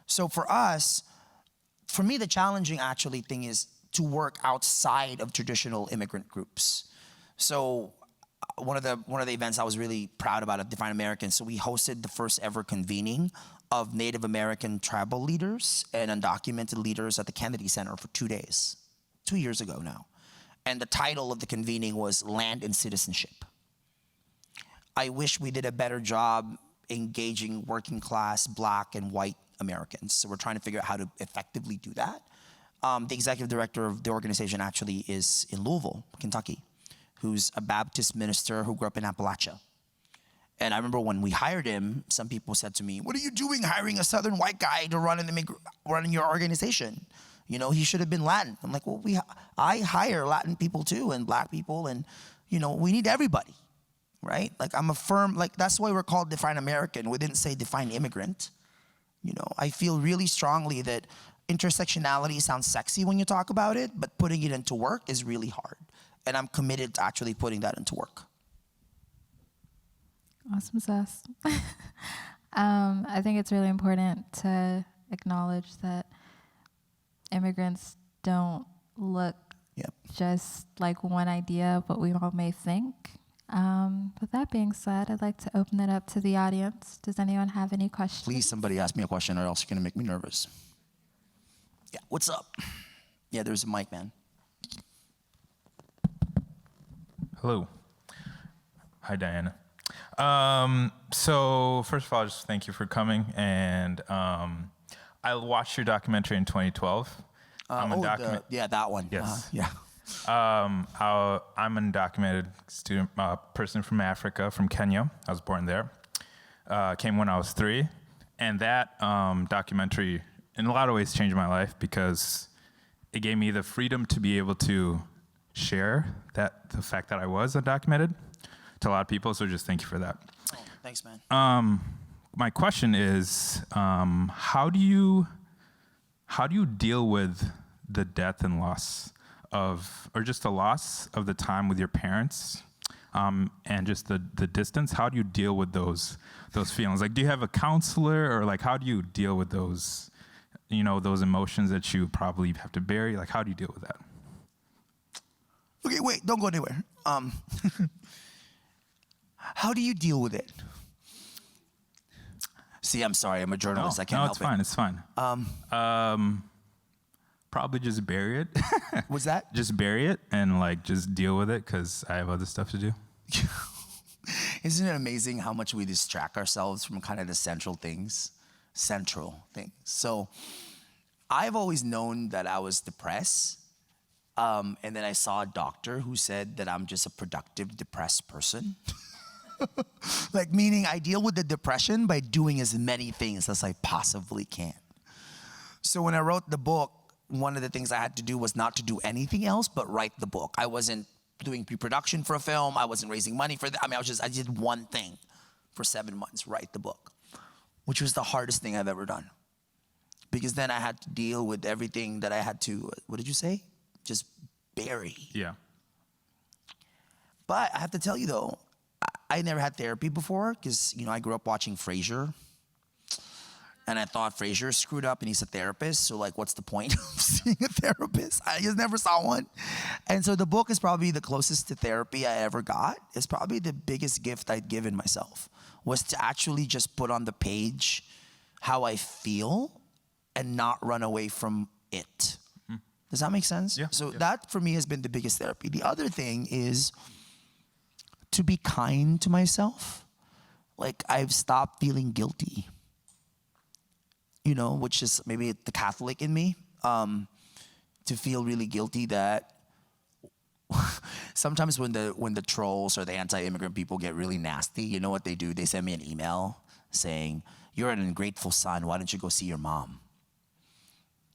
So for me, the challenging actually thing is to work outside of traditional immigrant groups. So one of the events I was really proud about at Define American, so we hosted the first ever convening of Native American tribal leaders and undocumented leaders at the Kennedy Center for 2 days, 2 years ago now. And the title of the convening was Land and Citizenship. I wish we did a better job engaging working class Black and white Americans. So we're trying to figure out how to effectively do that. The executive director of the organization actually is in Louisville, Kentucky, who's a Baptist minister who grew up in Appalachia. And I remember when we hired him, some people said to me, "What are you doing hiring a Southern white guy to run your organization? He should have been Latin." I'm like, well, I hire Latin people too, and Black people, and we need everybody. Right? Like, I'm a firm, like, that's why we're called Define American. We didn't say Define Immigrant. I feel really strongly that intersectionality sounds sexy when you talk about it, but putting it into work is really hard. And I'm committed to actually putting that into work. Awesome sauce. I think it's really important to acknowledge that immigrants don't look just like one idea of what we all may think. With that being said, I'd like to open it up to the audience. Does anyone have any questions? Please, somebody ask me a question or else you're going to make me nervous. Yeah, what's up? Yeah, there's a mic, man. Hello. Hi, Diana. So first of all, just thank you for coming. And I watched your documentary in 2012. That one. Yes. Yeah. I'm an undocumented student, person from Africa, from Kenya. I was born there. Came when I was 3. And that documentary, in a lot of ways, changed my life because it gave me the freedom to be able to share the fact that I was undocumented to a lot of people. So just thank you for that. Oh, thanks, man. My question is, how do you deal with the death and loss or just the loss of the time with your parents, and just the distance? How do you deal with those feelings? Like, do you have a counselor, or like, how do you deal with those, those emotions that you probably have to bury? Like, how do you deal with that? Okay, wait, don't go anywhere. How do you deal with it? See, I'm sorry, I'm a journalist. I can't help it. It's fine. Probably just bury it. What's that? Just bury it and like just deal with it because I have other stuff to do. Isn't it amazing how much we distract ourselves from kind of the central things? So I've always known that I was depressed. And then I saw a doctor who said that I'm just a productive, depressed person. Like, meaning I deal with the depression by doing as many things as I possibly can. So when I wrote the book, one of the things I had to do was not to do anything else but write the book. I wasn't doing pre-production for a film. I wasn't raising money for that. I did one thing for 7 months, write the book, which was the hardest thing I've ever done. Because then I had to deal with everything that I had to, what did you say? Just bury. Yeah. But I have to tell you though, I never had therapy before because, I grew up watching Frasier. And I thought Frasier screwed up and he's a therapist. So like, what's the point of seeing a therapist? I just never saw one. And so the book is probably the closest to therapy I ever got. It's probably the biggest gift I'd given myself, was to actually just put on the page how I feel and not run away from it. Mm. Does that make sense? Yeah. So that for me has been the biggest therapy. The other thing is to be kind to myself. Like, I've stopped feeling guilty. Which is maybe the Catholic in me, to feel really guilty that sometimes when the trolls or the anti-immigrant people get really nasty, you know what they do? They send me an email saying, "You're an ungrateful son. Why don't you go see your mom?"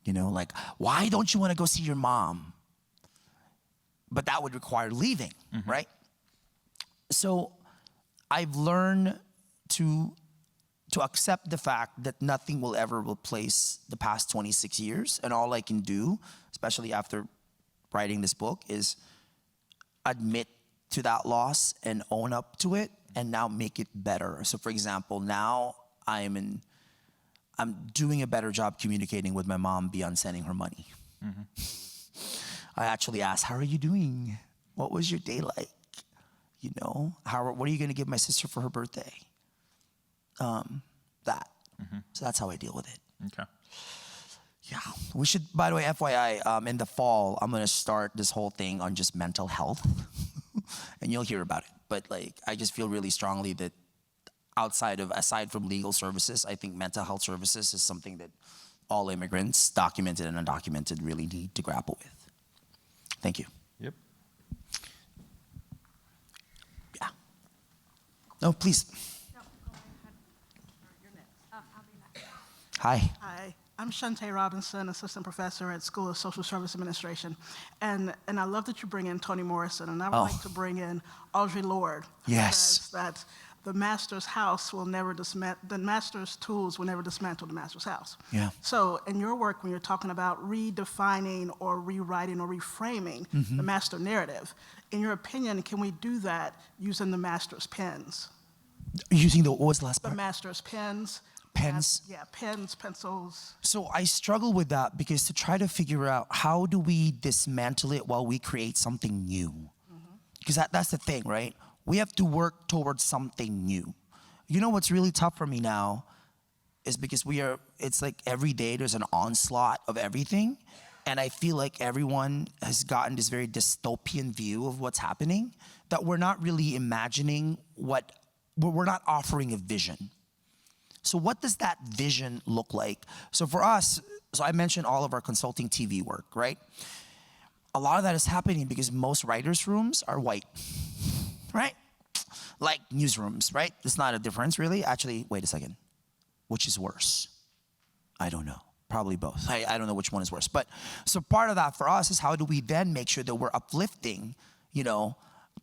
Like, why don't you want to go see your mom? But that would require leaving, right? So I've learned to accept the fact that nothing will ever replace the past 26 years. And all I can do, especially after writing this book, is admit to that loss and own up to it and now make it better. So for example, now I'm doing a better job communicating with my mom beyond sending her money. Mm-hmm. I actually asked, "How are you doing? What was your day like? What are you gonna give my sister for her birthday?" That. Mm-hmm. So that's how I deal with it. Okay. Yeah. We should, by the way, FYI, in the fall, I'm going to start this whole thing on just mental health. And you'll hear about it. But I just feel really strongly that aside from legal services, I think mental health services is something that all immigrants, documented and undocumented, really need to grapple with. Thank you. Yep. Yeah. No, please. Hi. Hi, I'm Shantae Robinson, assistant professor at School of Social Service Administration. And I love that you bring in Toni Morrison, and I would like to bring in Audre Lorde. Yes. That the master's house will never the master's tools will never dismantle the master's house. Yeah. So in your work, when you're talking about redefining or rewriting or reframing the master narrative, in your opinion, can we do that using the master's pens? Using what was the last part? The master's pens. Pens? Yeah, pens, pencils. So I struggle with that because to try to figure out how do we dismantle it while we create something new? Because that's the thing, right? We have to work towards something new. What's really tough for me now is because it's like every day there's an onslaught of everything. And I feel like everyone has gotten this very dystopian view of what's happening, that we're not really imagining what we're not offering a vision. So what does that vision look like? So for us, so I mentioned all of our consulting TV work, right? A lot of that is happening because most writers' rooms are white, right? Like newsrooms, right? It's not a difference really. Actually, wait a second. Which is worse? I don't know. Probably both. I don't know which one is worse. But so part of that for us is how do we then make sure that we're uplifting,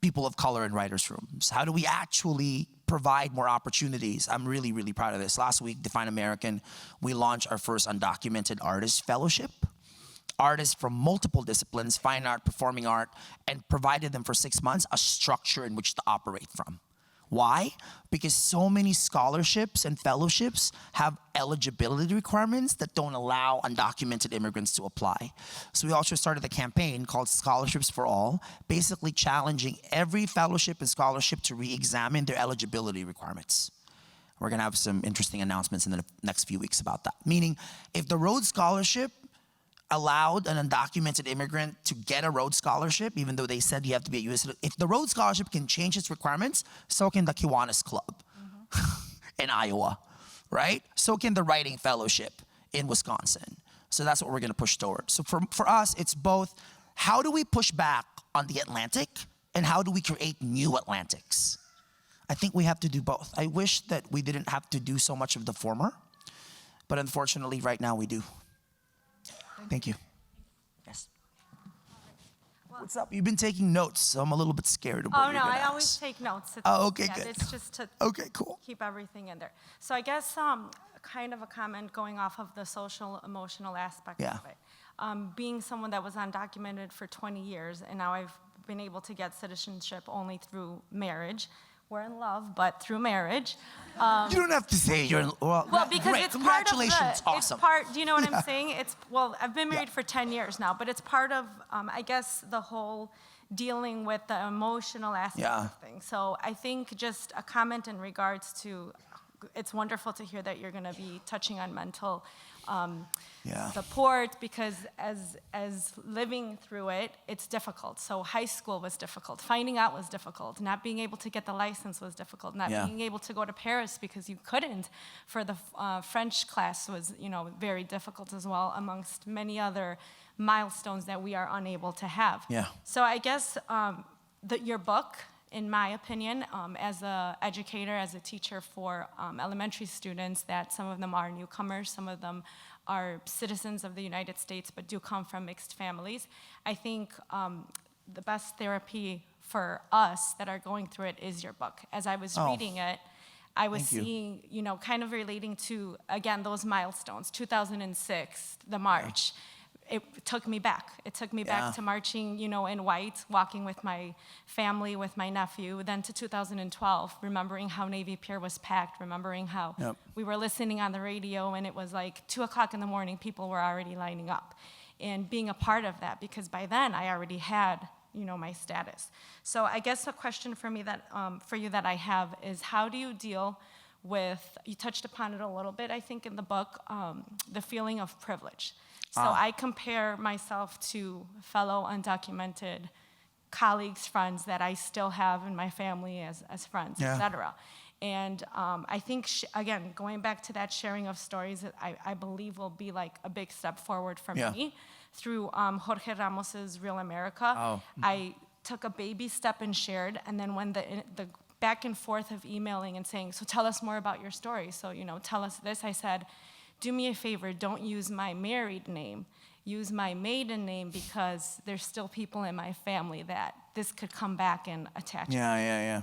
people of color in writers' rooms? How do we actually provide more opportunities? I'm really, really proud of this. Last week, Define American, we launched our first Undocumented Artist Fellowship. Artists from multiple disciplines, fine art, performing art, and provided them for 6 months a structure in which to operate from. Why? Because so many scholarships and fellowships have eligibility requirements that don't allow undocumented immigrants to apply. So we also started a campaign called Scholarships for All, basically challenging every fellowship and scholarship to re-examine their eligibility requirements. We're gonna have some interesting announcements in the next few weeks about that. Meaning, if the Rhodes Scholarship allowed an undocumented immigrant to get a Rhodes Scholarship, even though they said you have to be a U.S. citizen. If the Rhodes Scholarship can change its requirements, so can the Kiwanis Club in Iowa, right? So can the Writing Fellowship in Wisconsin. So that's what we're gonna push toward. So for us, it's both, how do we push back on the Atlantic and how do we create new Atlantics? I think we have to do both. I wish that we didn't have to do so much of the former, but unfortunately right now we do. Thank you. Yes. What's up? You've been taking notes, so I'm a little bit scared of what you're gonna I ask. always take notes. Okay, yeah, good. It's just to Okay, cool. keep everything in there. So I guess kind of a comment going off of the social emotional aspect Yeah. of it. Being someone that was undocumented for 20 years, and now I've been able to get citizenship only through marriage. We're in love, but through marriage. You don't have to say you're in, Well, because great. it's part of Congratulations, the, awesome. It's part, do you know what I'm saying? I've been married for 10 years now, but it's part of, I guess, the whole dealing with the emotional aspect of things. So I think just a comment in regards to, it's wonderful to hear that you're gonna be touching on mental support, because as living through it, it's difficult. So high school was difficult, finding out was difficult, not being able to get the license was difficult, not being able to go to Paris because you couldn't for the French class was, very difficult as well, amongst many other milestones that we are unable to have. Yeah. So I guess your book, in my opinion, as an educator, as a teacher for elementary students, that some of them are newcomers, some of them are citizens of the United States, but do come from mixed families. I think the best therapy for us that are going through it is your book. As I was reading it, I was seeing, kind of relating to, again, those milestones, 2006, the march. It took me back. It took me back to marching, in white, walking with my family, with my nephew. Then to 2012, remembering how Navy Pier was packed, remembering how we were listening on the radio and it was like 2 o'clock in the morning, people were already lining up. And being a part of that, because by then I already had, my status. So I guess a question for me that, for you that I have is, how do you deal with, you touched upon it a little bit, I think, in the book, the feeling of privilege. So I compare myself to fellow undocumented colleagues, friends that I still have in my family as friends, et cetera. And I think, again, going back to that sharing of stories, I believe will be like a big step forward for me. Through Jorge Ramos's Real America, I took a baby step and shared, and then when the back and forth of emailing and saying, so tell us more about your story, so tell us this, I said, do me a favor, don't use my married name. Use my maiden name, because there's still people in my family that this could come back and attach.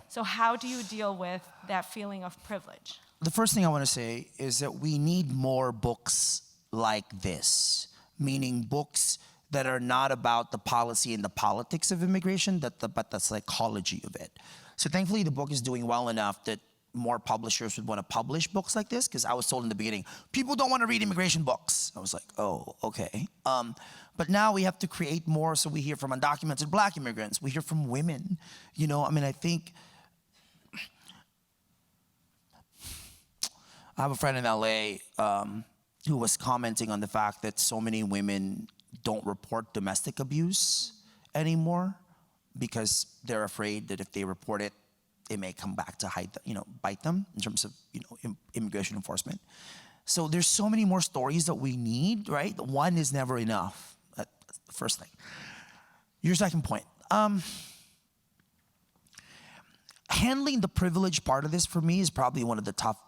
So how do you deal with that feeling of privilege? The first thing I want to say is that we need more books like this, meaning books that are not about the policy and the politics of immigration, but the psychology of it. So thankfully the book is doing well enough that more publishers would want to publish books like this, because I was told in the beginning, people don't want to read immigration books. I was like, oh, okay. But now we have to create more, so we hear from undocumented Black immigrants, we hear from women. I think, I have a friend in LA who was commenting on the fact that so many women don't report domestic abuse anymore because they're afraid that if they report it, it may come back to bite them in terms of immigration enforcement. So there's so many more stories that we need, right? One is never enough. That's the first thing. Your second point. Handling the privilege part of this for me is probably one of the top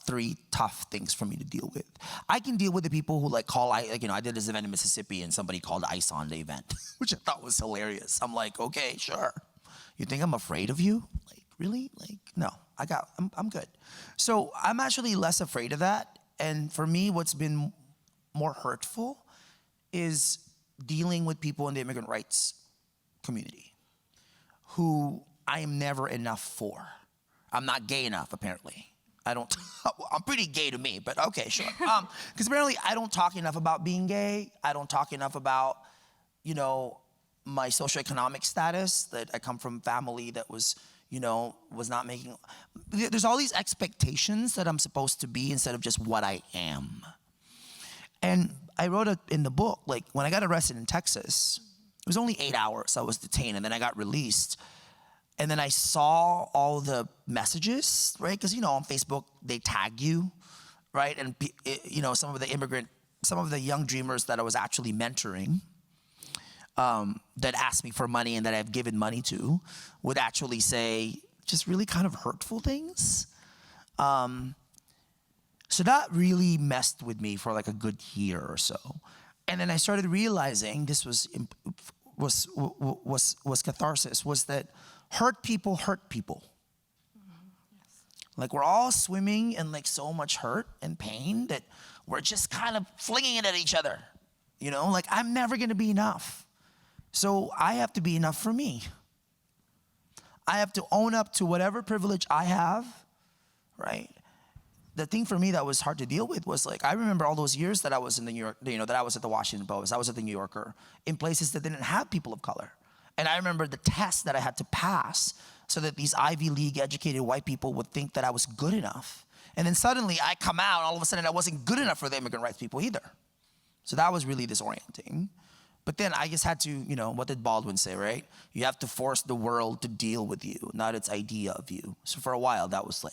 3 tough things for me to deal with. I can deal with the people who call, I did this event in Mississippi and somebody called ICE on the event, which I thought was hilarious. I'm like, okay, sure. You think I'm afraid of you? Really? No, I'm good. So I'm actually less afraid of that. And for me, what's been more hurtful is dealing with people in the immigrant rights community who I am never enough for. I'm not gay enough, apparently. I'm pretty gay to me, but okay, sure. Because apparently I don't talk enough about being gay. I don't talk enough about, my socioeconomic status, that I come from a family that was not making, there's all these expectations that I'm supposed to be instead of just what I am. And I wrote it in the book, when I got arrested in Texas, it was only 8 hours I was detained, and then I got released. And then I saw all the messages, right? Because, on Facebook, they tag you, right? And, some of the young dreamers that I was actually mentoring, that asked me for money and that I've given money to, would actually say just really kind of hurtful things. So that really messed with me for a good year or so. And then I started realizing this was catharsis, was that hurt people hurt people. Yes. We're all swimming in so much hurt and pain that we're just kind of flinging it at each other. I'm never gonna be enough. So I have to be enough for me. I have to own up to whatever privilege I have, right? The thing for me that was hard to deal with was I remember all those years that I was in the New York, that I was at the Washington Post, I was at the New Yorker, in places that didn't have people of color. And I remember the tests that I had to pass so that these Ivy League educated white people would think that I was good enough. And then suddenly I come out, and all of a sudden I wasn't good enough for the immigrant rights people either. So that was really disorienting. But then I just had to, what did Baldwin say, right? You have to force the world to deal with you, not its idea of you. So for a while, that was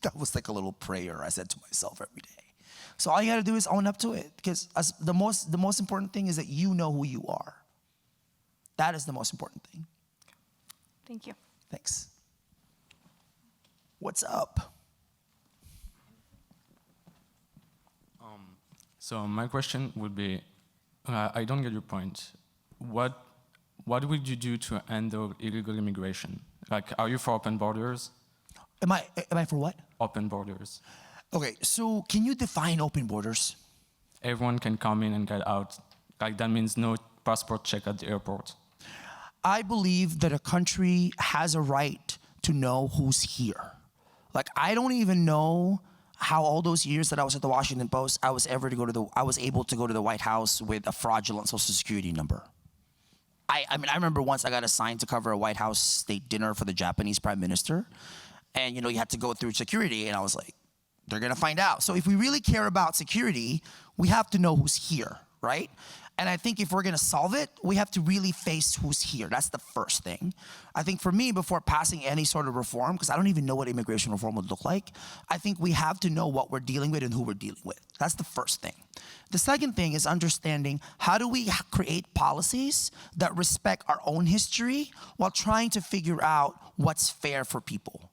that was a little prayer I said to myself every day. So all you gotta do is own up to it, because the most important thing is that you know who you are. That is the most important thing. Thank you. Thanks. What's up? So my question would be, I don't get your point. What would you do to handle illegal immigration? Are you for open borders? Am I for what? Open borders. Okay, so can you define open borders? Everyone can come in and get out. That means no passport check at the airport. I believe that a country has a right to know who's here. I don't even know how all those years that I was at the Washington Post, I was able to go to the White House with a fraudulent Social Security number. I remember once I got assigned to cover a White House state dinner for the Japanese Prime Minister, and you had to go through security, and I was like, they're gonna find out. So if we really care about security, we have to know who's here, right? And I think if we're gonna solve it, we have to really face who's here. That's the first thing. I think for me, before passing any sort of reform, because I don't even know what immigration reform would look like, I think we have to know what we're dealing with and who we're dealing with. That's the first thing. The second thing is understanding how do we create policies that respect our own history while trying to figure out what's fair for people.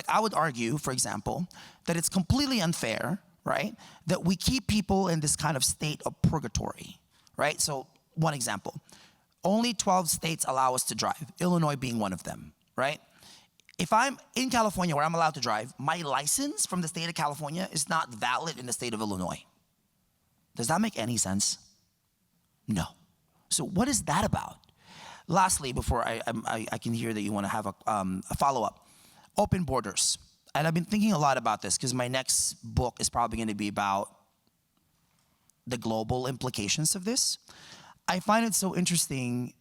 I would argue, for example, that it's completely unfair, right, that we keep people in this kind of state of purgatory. Right? So one example, only 12 states allow us to drive, Illinois being one of them, right? If I'm in California where I'm allowed to drive, my license from the state of California is not valid in the state of Illinois. Does that make any sense? No. So what is that about? Lastly, before I can hear that you want to have a follow-up, open borders. And I've been thinking a lot about this because my next book is probably going to be about the global implications of this. I find it so interesting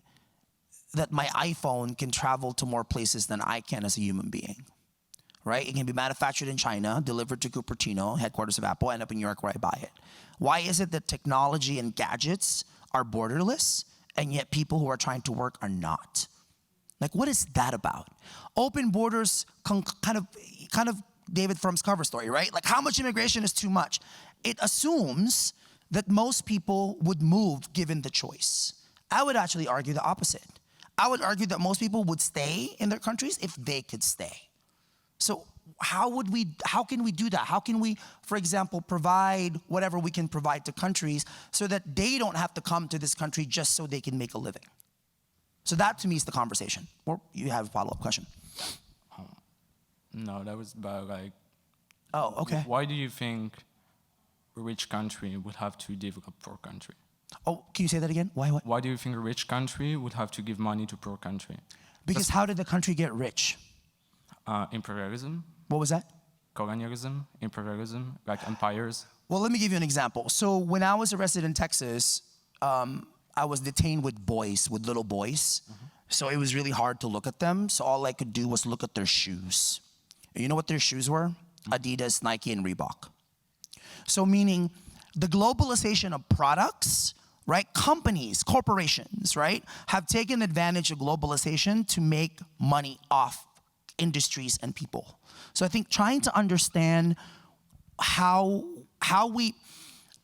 that my iPhone can travel to more places than I can as a human being, right? It can be manufactured in China, delivered to Cupertino, headquarters of Apple, end up in New York where I buy it. Why is it that technology and gadgets are borderless, and yet people who are trying to work are not? Like, what is that about? Open borders, kind of David Frum's cover story, right? Like, how much immigration is too much? It assumes that most people would move given the choice. I would actually argue the opposite. I would argue that most people would stay in their countries if they could stay. So how can we do that? How can we, for example, provide whatever we can provide to countries so that they don't have to come to this country just so they can make a living? So that to me is the conversation. Or you have a follow-up question? No, that was about like. Oh, okay. Why do you think a rich country would have to develop poor country? Oh, can you say that again? Why? What? Why do you think a rich country would have to give money to poor country? Because how did the country get rich? Imperialism, What was that? colonialism, imperialism, like empires. Well, let me give you an example. So when I was arrested in Texas, I was detained with little boys. So it was really hard to look at them. So all I could do was look at their shoes. And you know what their shoes were? Adidas, Nike, and Reebok. So meaning the globalization of products, right? Companies, corporations, right? Have taken advantage of globalization to make money off industries and people. So I think trying to understand how we,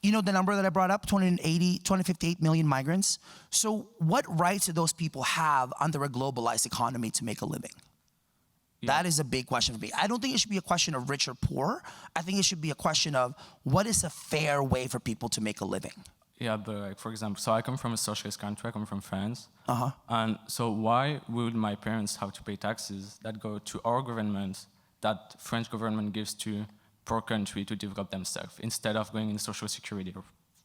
you know, the number that I brought up, 258 million migrants. So what rights do those people have under a globalized economy to make a living? Yeah. That is a big question for me. I don't think it should be a question of rich or poor. I think it should be a question of what is a fair way for people to make a living? Yeah, but like, for example, so I come from a socialist country, I come from France. And so why would my parents have to pay taxes that go to our government, that French government gives to poor country to develop themselves, instead of going in social security or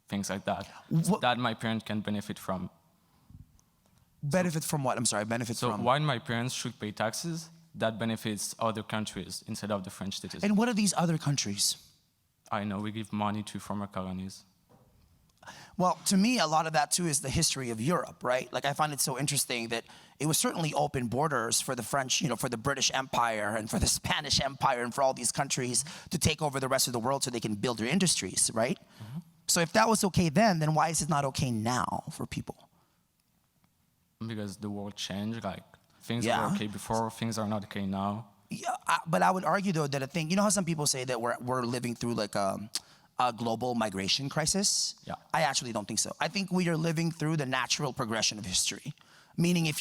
things like that, that my parents can benefit from? Benefit from what? I'm sorry, benefit from? So why my parents should pay taxes that benefits other countries instead of the French citizens? And what are these other countries? I know, we give money to former colonies. Well, to me, a lot of that too is the history of Europe, right? Like I find it so interesting that it was certainly open borders for the French, you know, for the British Empire and for the Spanish Empire and for all these countries to take over the rest of the world so they can build their industries, right? So if that was okay then why is it not okay now for people? Because the world changed, like things were okay before, things are not okay now. Yeah, but I would argue though that I think, you know how some people say that we're living through like a global migration crisis? Yeah. I actually don't think so. I think we are living through the natural progression of history. Meaning if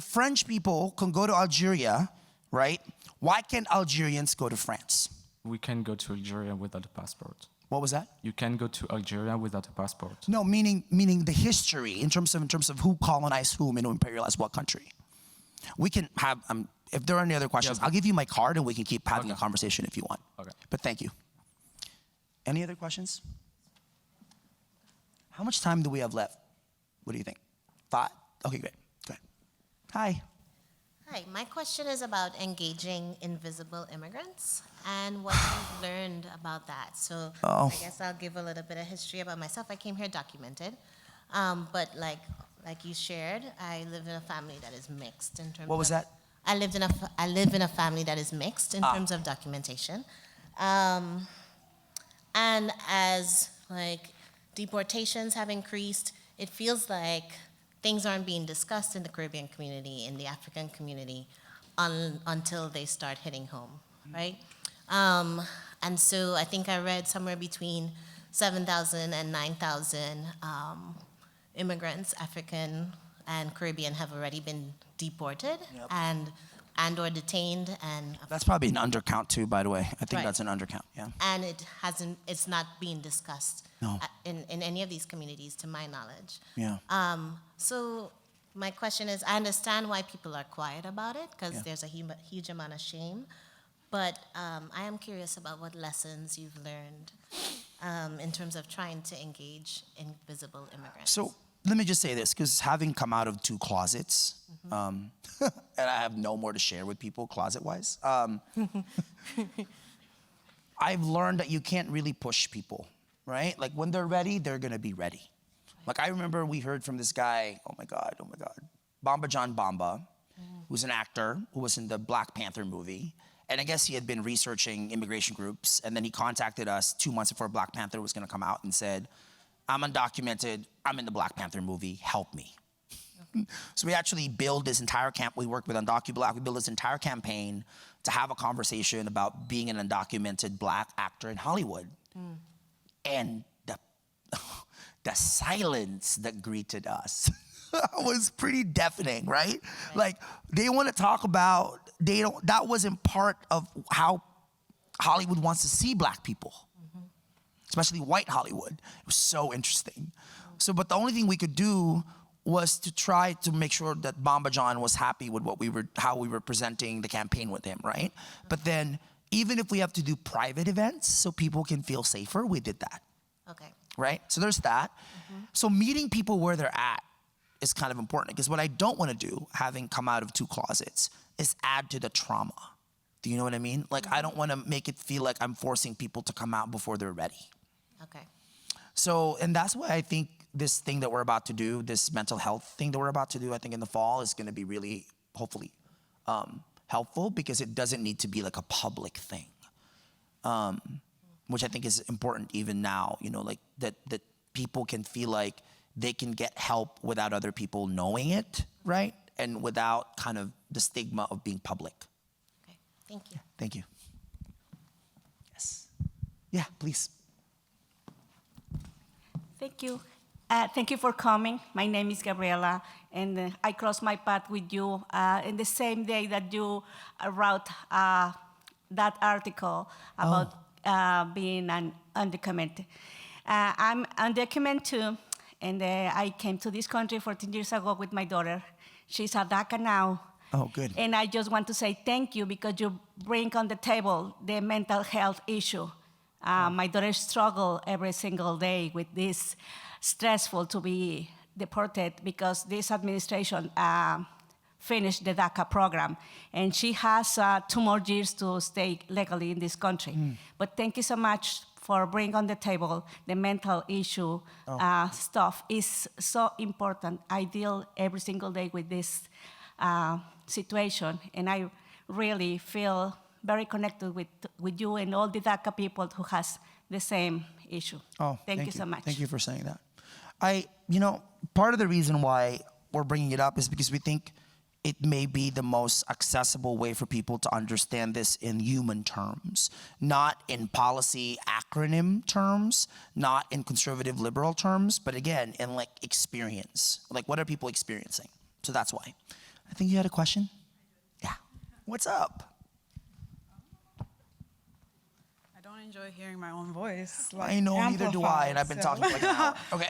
French people can go to Algeria, right? Why can't Algerians go to France? We can go to Algeria without a passport. What was that? You can go to Algeria without a passport. No, meaning the history in terms of who colonized whom and who imperialized what country. We can have, if there are any other questions, I'll give you my card and we can keep having a conversation if you want. Okay. But thank you. Any other questions? How much time do we have left? What do you think? 5? Okay, great. Go ahead. Hi. Hi, my question is about engaging invisible immigrants and what you've learned about that. So I guess I'll give a little bit of history about myself. I came here documented, but like you shared, I live in a family that is mixed in terms. What was that? I live in a family that is mixed in terms of documentation, and as like deportations have increased, it feels like things aren't being discussed in the Caribbean community, in the African community, until they start hitting home, right? And so I think I read somewhere between 7,000 and 9,000 immigrants, African and Caribbean, have already been deported and or detained. And that's probably an undercount too, by the way. I think Right. that's an undercount, yeah. And it's not being discussed No. in any of these communities, to my knowledge. Yeah. So my question is, I understand why people are quiet about it, because there's a huge amount of shame, but I am curious about what lessons you've learned in terms of trying to engage invisible immigrants. So let me just say this, because having come out of 2 closets, and I have no more to share with people closet-wise, I've learned that you can't really push people, right? Like when they're ready, they're gonna be ready. Like I remember we heard from this guy, oh my God, Bamba John Bamba, who's an actor who was in the Black Panther movie. And I guess he had been researching immigration groups, and then he contacted us 2 months before Black Panther was gonna come out and said, I'm undocumented, I'm in the Black Panther movie, help me. So we actually build this entire camp. We work with Undocumented Black. We build this entire campaign to have a conversation about being an undocumented Black actor in Hollywood. And the silence that greeted us was pretty deafening, right? Like, they want to talk about, that wasn't part of how Hollywood wants to see Black people, especially white Hollywood. It was so interesting. So, but the only thing we could do was to try to make sure that Bamba John was happy with how we were presenting the campaign with him, right? But then, even if we have to do private events so people can feel safer, we did that. Okay. Right? So there's that. So meeting people where they're at is kind of important, because what I don't want to do, having come out of 2 closets, is add to the trauma. Do you know what I mean? Like, I don't want to make it feel like I'm forcing people to come out before they're ready. Okay. So, and that's why I think this thing that we're about to do, this mental health thing that we're about to do, I think in the fall is going to be really, hopefully, helpful, because it doesn't need to be like a public thing, which I think is important even now, you know, like that people can feel like they can get help without other people knowing it, right? And without kind of the stigma of being public. Okay. Thank you. Thank you. Yes. Yeah, please. Thank you. Thank you for coming. My name is Gabriela, and I crossed my path with you in the same day that you wrote that article about being undocumented. I'm undocumented too, and I came to this country 14 years ago with my daughter. She's a DACA now. Oh, good. And I just want to say thank you, because you bring on the table the mental health issue. My daughter struggles every single day with this, stressful to be deported, because this administration finished the DACA program, and she has 2 more years to stay legally in this country. But thank you so much for bringing on the table the mental issue stuff. Is so important. I deal every single day with this situation, and I really feel very connected with you and all the DACA people who has the same issue. Oh, thank you so much. Thank you for saying that. Part of the reason why we're bringing it up is because we think it may be the most accessible way for people to understand this in human terms, not in policy acronym terms, not in conservative liberal terms, but again, in like experience. Like, what are people experiencing? So that's why. I think you had a question? Yeah. What's up? I don't enjoy hearing my own voice. I know, neither do I, and I've been talking for like an hour. Okay.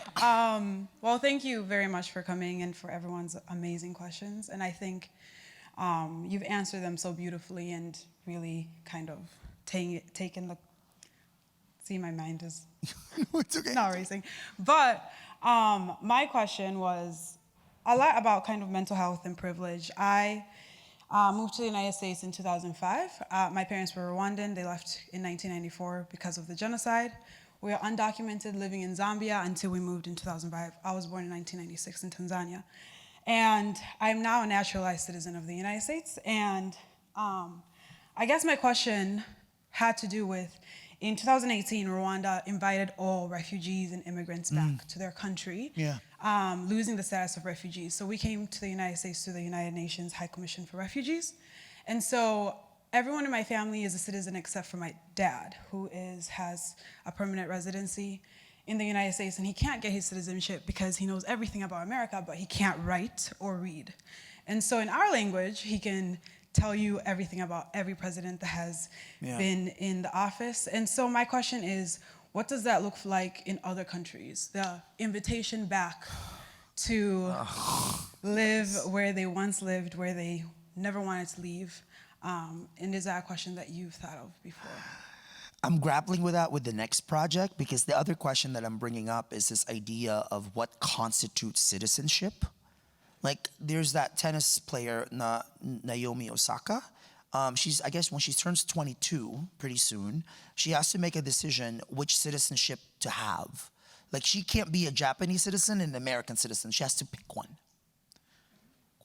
Well, thank you very much for coming and for everyone's amazing questions. And I think you've answered them so beautifully and really kind of taken the... See, my mind is It's okay. not racing. But my question was a lot about kind of mental health and privilege. I moved to the United States in 2005. My parents were Rwandan. They left in 1994 because of the genocide. We are undocumented, living in Zambia until we moved in 2005. I was born in 1996 in Tanzania. And I'm now a naturalized citizen of the United States. And I guess my question had to do with, in 2018, Rwanda invited all refugees and immigrants back to their country, losing the status of refugees. So we came to the United States through the United Nations High Commission for Refugees. And so everyone in my family is a citizen except for my dad, who has a permanent residency in the United States, and he can't get his citizenship because he knows everything about America, but he can't write or read. And so in our language, he can tell you everything about every president that has been in the office. And so my question is, what does that look like in other countries? The invitation back to live where they once lived, where they never wanted to leave. And is that a question that you've thought of before? I'm grappling with that with the next project, because the other question that I'm bringing up is this idea of what constitutes citizenship. Like, there's that tennis player, Naomi Osaka. I guess when she turns 22 pretty soon, she has to make a decision which citizenship to have. Like, she can't be a Japanese citizen and an American citizen. She has to pick one.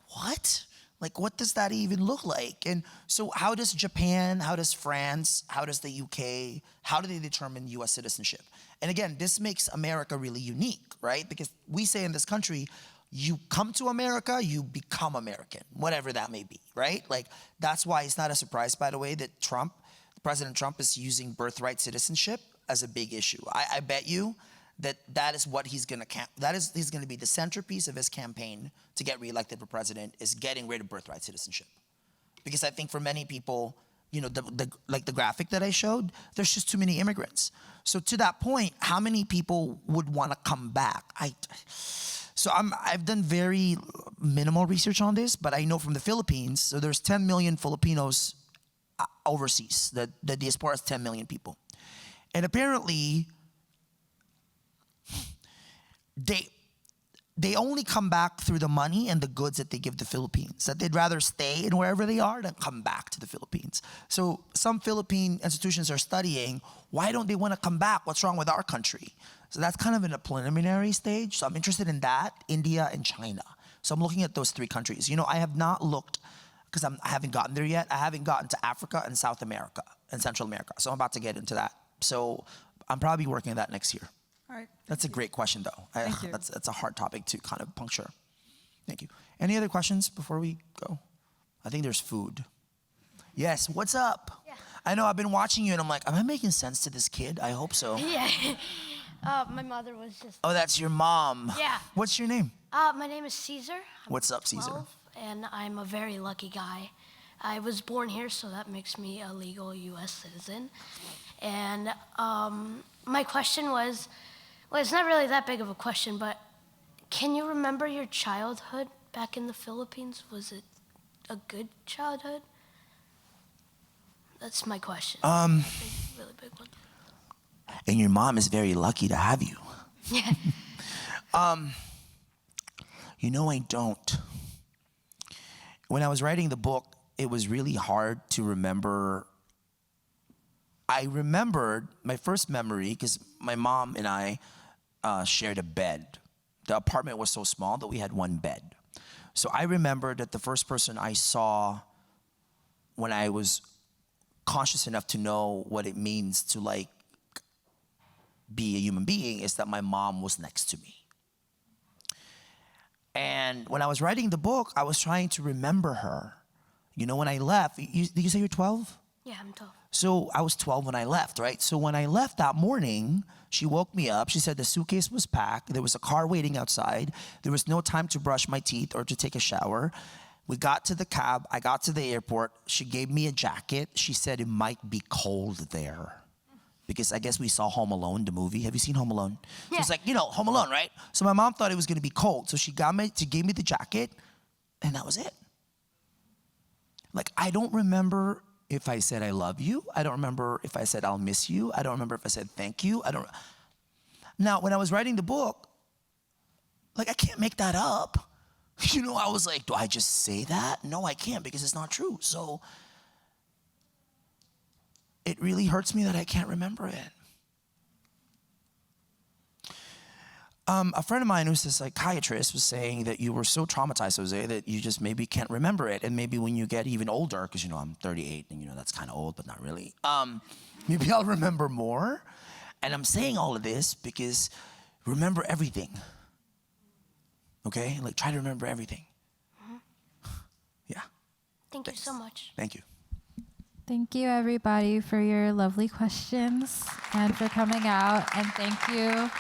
What? Like, what does that even look like? And so how does Japan, how does France, how does the UK, how do they determine US citizenship? And again, this makes America really unique, right? Because we say in this country, you come to America, you become American, whatever that may be, right? Like, that's why it's not a surprise, by the way, that President Trump is using birthright citizenship as a big issue. I bet you that is what he's gonna, he's gonna be the centerpiece of his campaign to get reelected for president, is getting rid of birthright citizenship. Because I think for many people, you know, like the graphic that I showed, there's just too many immigrants. So to that point, how many people would wanna come back? So I've done very minimal research on this, but I know from the Philippines, so there's 10 million Filipinos overseas. The diaspora is 10 million people. And apparently, they only come back through the money and the goods that they give the Philippines. That they'd rather stay in wherever they are than come back to the Philippines. So some Philippine institutions are studying, why don't they want to come back? What's wrong with our country? So that's kind of in a preliminary stage. So I'm interested in that, India and China. So I'm looking at those 3 countries. You know, I have not looked, because I haven't gotten there yet. I haven't gotten to Africa and South America and Central America. So I'm about to get into that. So I'm probably working on that next year. All right. That's a great question, though. Thank you. That's a hard topic to kind of puncture. Thank you. Any other questions before we go? I think there's food. Yes, what's up? Yeah. I know I've been watching you and I'm like, am I making sense to this kid? I hope so. Yeah. My mother was just. Oh, that's your mom. Yeah. What's your name? My name is Caesar. I'm What's up, Caesar? 12, and I'm a very lucky guy. I was born here, so that makes me a legal U.S. citizen. And my question was, well, it's not really that big of a question, but can you remember your childhood back in the Philippines? Was it a good childhood? That's my question. Really big one. And your mom is very lucky to have you. Yeah. You know, I don't. When I was writing the book, it was really hard to remember. I remembered my first memory, because my mom and I shared a bed. The apartment was so small that we had one bed. So I remember that the first person I saw when I was conscious enough to know what it means to like be a human being is that my mom was next to me. And when I was writing the book, I was trying to remember her. You know, when I left, did you say you're 12? Yeah, I'm 12. So I was 12 when I left, right? So when I left that morning, she woke me up. She said the suitcase was packed. There was a car waiting outside. There was no time to brush my teeth or to take a shower. We got to the cab. I got to the airport. She gave me a jacket. She said it might be cold there. Because I guess we saw Home Alone, the movie. Have you seen Home Alone? Yeah. So it's like, you know, Home Alone, right? So my mom thought it was gonna be cold. So she gave me the jacket, and that was it. Like, I don't remember if I said I love you. I don't remember if I said I'll miss you. I don't remember if I said thank you. Now, when I was writing the book, like, I can't make that up. You know, I was like, do I just say that? No, I can't, because it's not true. So it really hurts me that I can't remember it. A friend of mine who's a psychiatrist was saying that you were so traumatized, Jose, that you just maybe can't remember it. And maybe when you get even older, because, you know, I'm 38 and, you know, that's kind of old, but not really. Maybe I'll remember more. And I'm saying all of this because remember everything. Okay? Like, try to remember everything. Mm-hmm. Yeah. Thanks. You so much. Thank you. Thank you, everybody, for your lovely questions and for coming out. And thank you